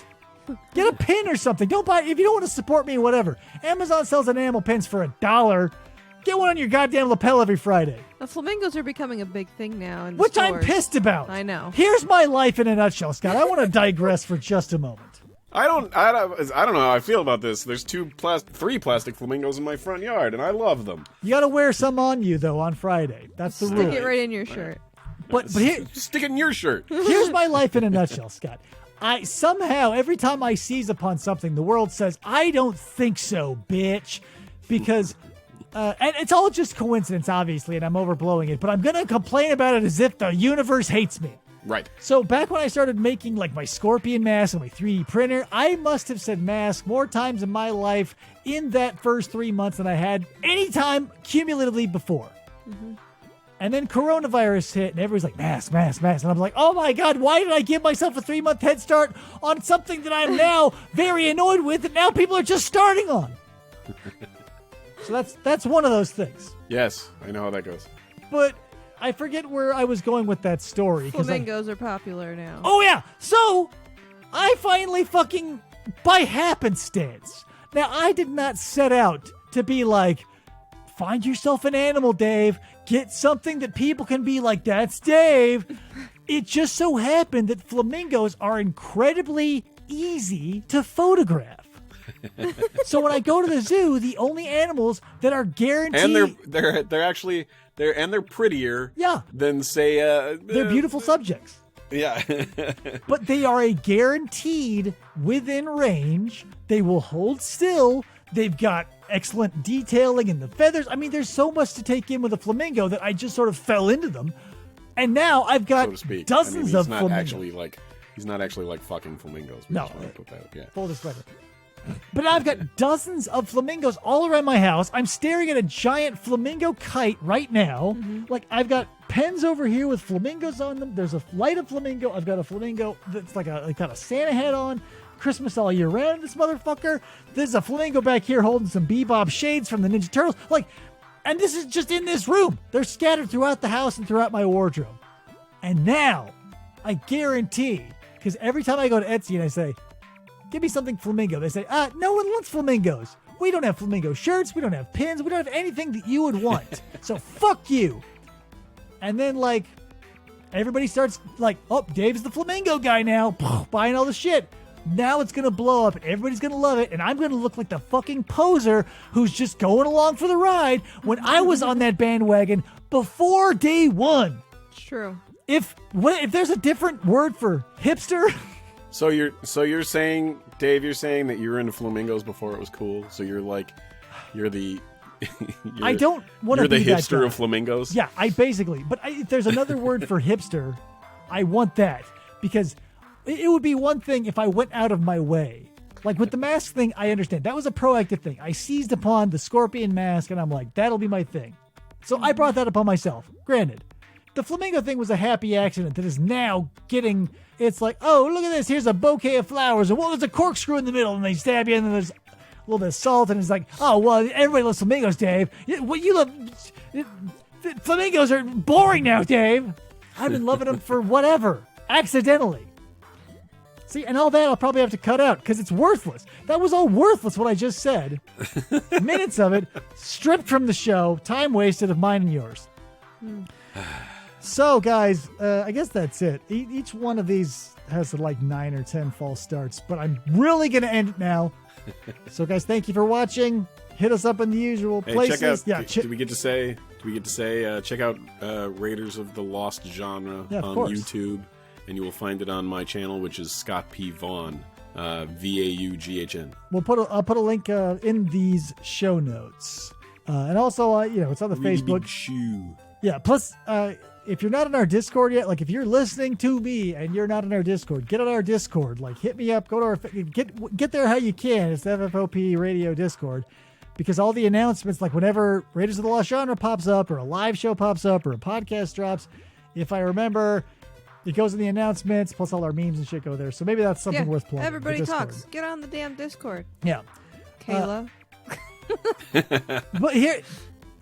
Get a pin or something. Don't buy, if you don't want to support me, whatever. Amazon sells enamel pins for $1. Get one on your goddamn lapel every Friday. The flamingos are becoming a big thing now in the Which I'm stores. pissed about. I know. Here's my life in a nutshell, Scott. I want to digress for just a moment. I don't know how I feel about this. There's 3 plastic flamingos in my front yard, and I love them. You got to wear some on you, though, on Friday. That's the rule. Stick it right in your shirt. But here, Stick it in your shirt. here's my life in a nutshell, Scott. I somehow, every time I seize upon something, the world says, I don't think so, bitch. Because, and it's all just coincidence, obviously, and I'm overblowing it, but I'm going to complain about it as if the universe hates me. Right. So back when I started making like my scorpion mask and my 3D printer, I must have said mask more times in my life in that first 3 months than I had any time cumulatively before. Mm-hmm. And then coronavirus hit, and everybody's like, mask, mask, mask. And I'm like, oh my God, why did I give myself a 3-month head start on something that I'm now very annoyed with that now people are just starting on? So that's one of those things. Yes, I know how that goes. But I forget where I was going with that story. Flamingos are popular now. Oh, yeah. So I finally fucking, by happenstance. Now, I did not set out to be like, find yourself an animal, Dave. Get something that people can be like, that's Dave. It just so happened that flamingos are incredibly easy to photograph. So when I go to the zoo, the only animals that are guaranteed, And they're actually they're prettier. Yeah. Than say they're beautiful subjects. Yeah. But they are a guaranteed within range. They will hold still. They've got excellent detailing in the feathers. I mean, there's so much to take in with a flamingo that I just sort of fell into them. And now I've got so to speak. dozens of flamingos. He's not actually like fucking flamingos. We No. just want to put that, yeah. Full disclaimer. But I've got dozens of flamingos all around my house. I'm staring at a giant flamingo kite right now. Like, I've got pens over here with flamingos on them. There's a light of flamingo. I've got a flamingo that's like got a Santa hat on. Christmas all year round, this motherfucker. There's a flamingo back here holding some Bebop shades from the Ninja Turtles. Like, and this is just in this room. They're scattered throughout the house and throughout my wardrobe. And now, I guarantee, because every time I go to Etsy and I say, give me something flamingo, they say, no one wants flamingos. We don't have flamingo shirts. We don't have pins. We don't have anything that you would want. So fuck you. And then, like, everybody starts like, oh, Dave's the flamingo guy now, buying all the shit. Now it's going to blow up and everybody's going to love it. And I'm going to look like the fucking poser who's just going along for the ride when I was on that bandwagon before day one. It's true. If there's a different word for hipster, So you're saying, Dave, you're saying that you were into flamingos before it was cool. So you're the I don't want to You're be the that hipster guy. of flamingos. Yeah, if there's another word for hipster, I want that, because it would be one thing if I went out of my way. Like with the mask thing, I understand. That was a proactive thing. I seized upon the scorpion mask and I'm like, that'll be my thing. So I brought that upon myself. Granted, the flamingo thing was a happy accident that is now getting, it's like, oh, look at this. Here's a bouquet of flowers. And what was a corkscrew in the middle? And they stab you and then there's a little bit of salt. And it's like, oh, well, everybody loves flamingos, Dave. What you love, flamingos are boring now, Dave. I've been loving them for whatever, accidentally. See, and all that I'll probably have to cut out because it's worthless. That was all worthless, what I just said. Minutes of it stripped from the show, time wasted of mine and yours. So, guys, I guess that's it. Each one of these has like 9 or 10 false starts, but I'm really going to end it now. So, guys, thank you for watching. Hit us up in the usual Hey, places. check out. Yeah, Did we get to say do we get to say? Check out Raiders of the Lost Genre on YouTube, and you will find it on my channel, which is Scott P. Vaughn, VAUGHN. I'll put a link in these show notes, and also it's on the Facebook. Yeah. Plus, if you're not in our Discord yet, like if you're listening to me and you're not in our Discord, get on our Discord. Like hit me up. Go to our get there how you can. It's the FFOP Radio Discord. Because all the announcements, like whenever Raiders of the Lost Genre pops up or a live show pops up or a podcast drops, if I remember, it goes in the announcements, plus all our memes and shit go there. So maybe that's something worth plugging. Everybody talks. Get on the damn Discord. Yeah. Kayla. But here,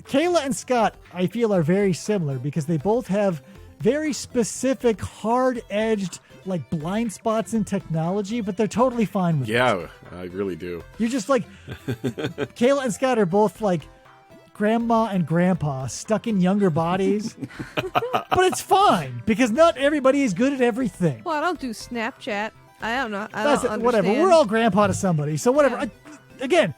Kayla and Scott, I feel, are very similar because they both have very specific, hard-edged, like blind spots in technology, but they're totally fine with it. Yeah, I really do. You're just like, Kayla and Scott are both like grandma and grandpa stuck in younger bodies, but it's fine because not everybody is good at everything. Well, I don't do Snapchat. I don't know. Whatever. We're all grandpa to somebody, so whatever. Yeah.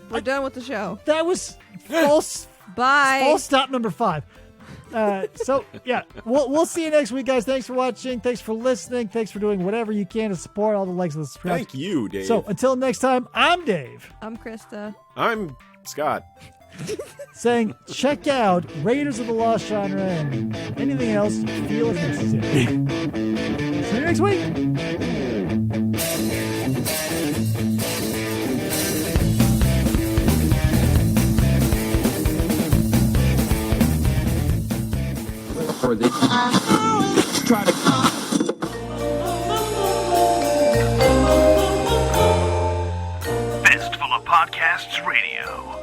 We're done with the show. That was false. Bye. False stop number 5. So yeah, we'll see you next week, guys. Thanks for watching. Thanks for listening. Thanks for doing whatever you can to support all the likes and the subscribe. Thank you, Dave. So until next time, I'm Dave. I'm Krista. I'm Scott. Saying check out Raiders of the Lost Genre and anything else you feel is necessary. See you next week. Or they try to. Fistful of Podcasts Radio.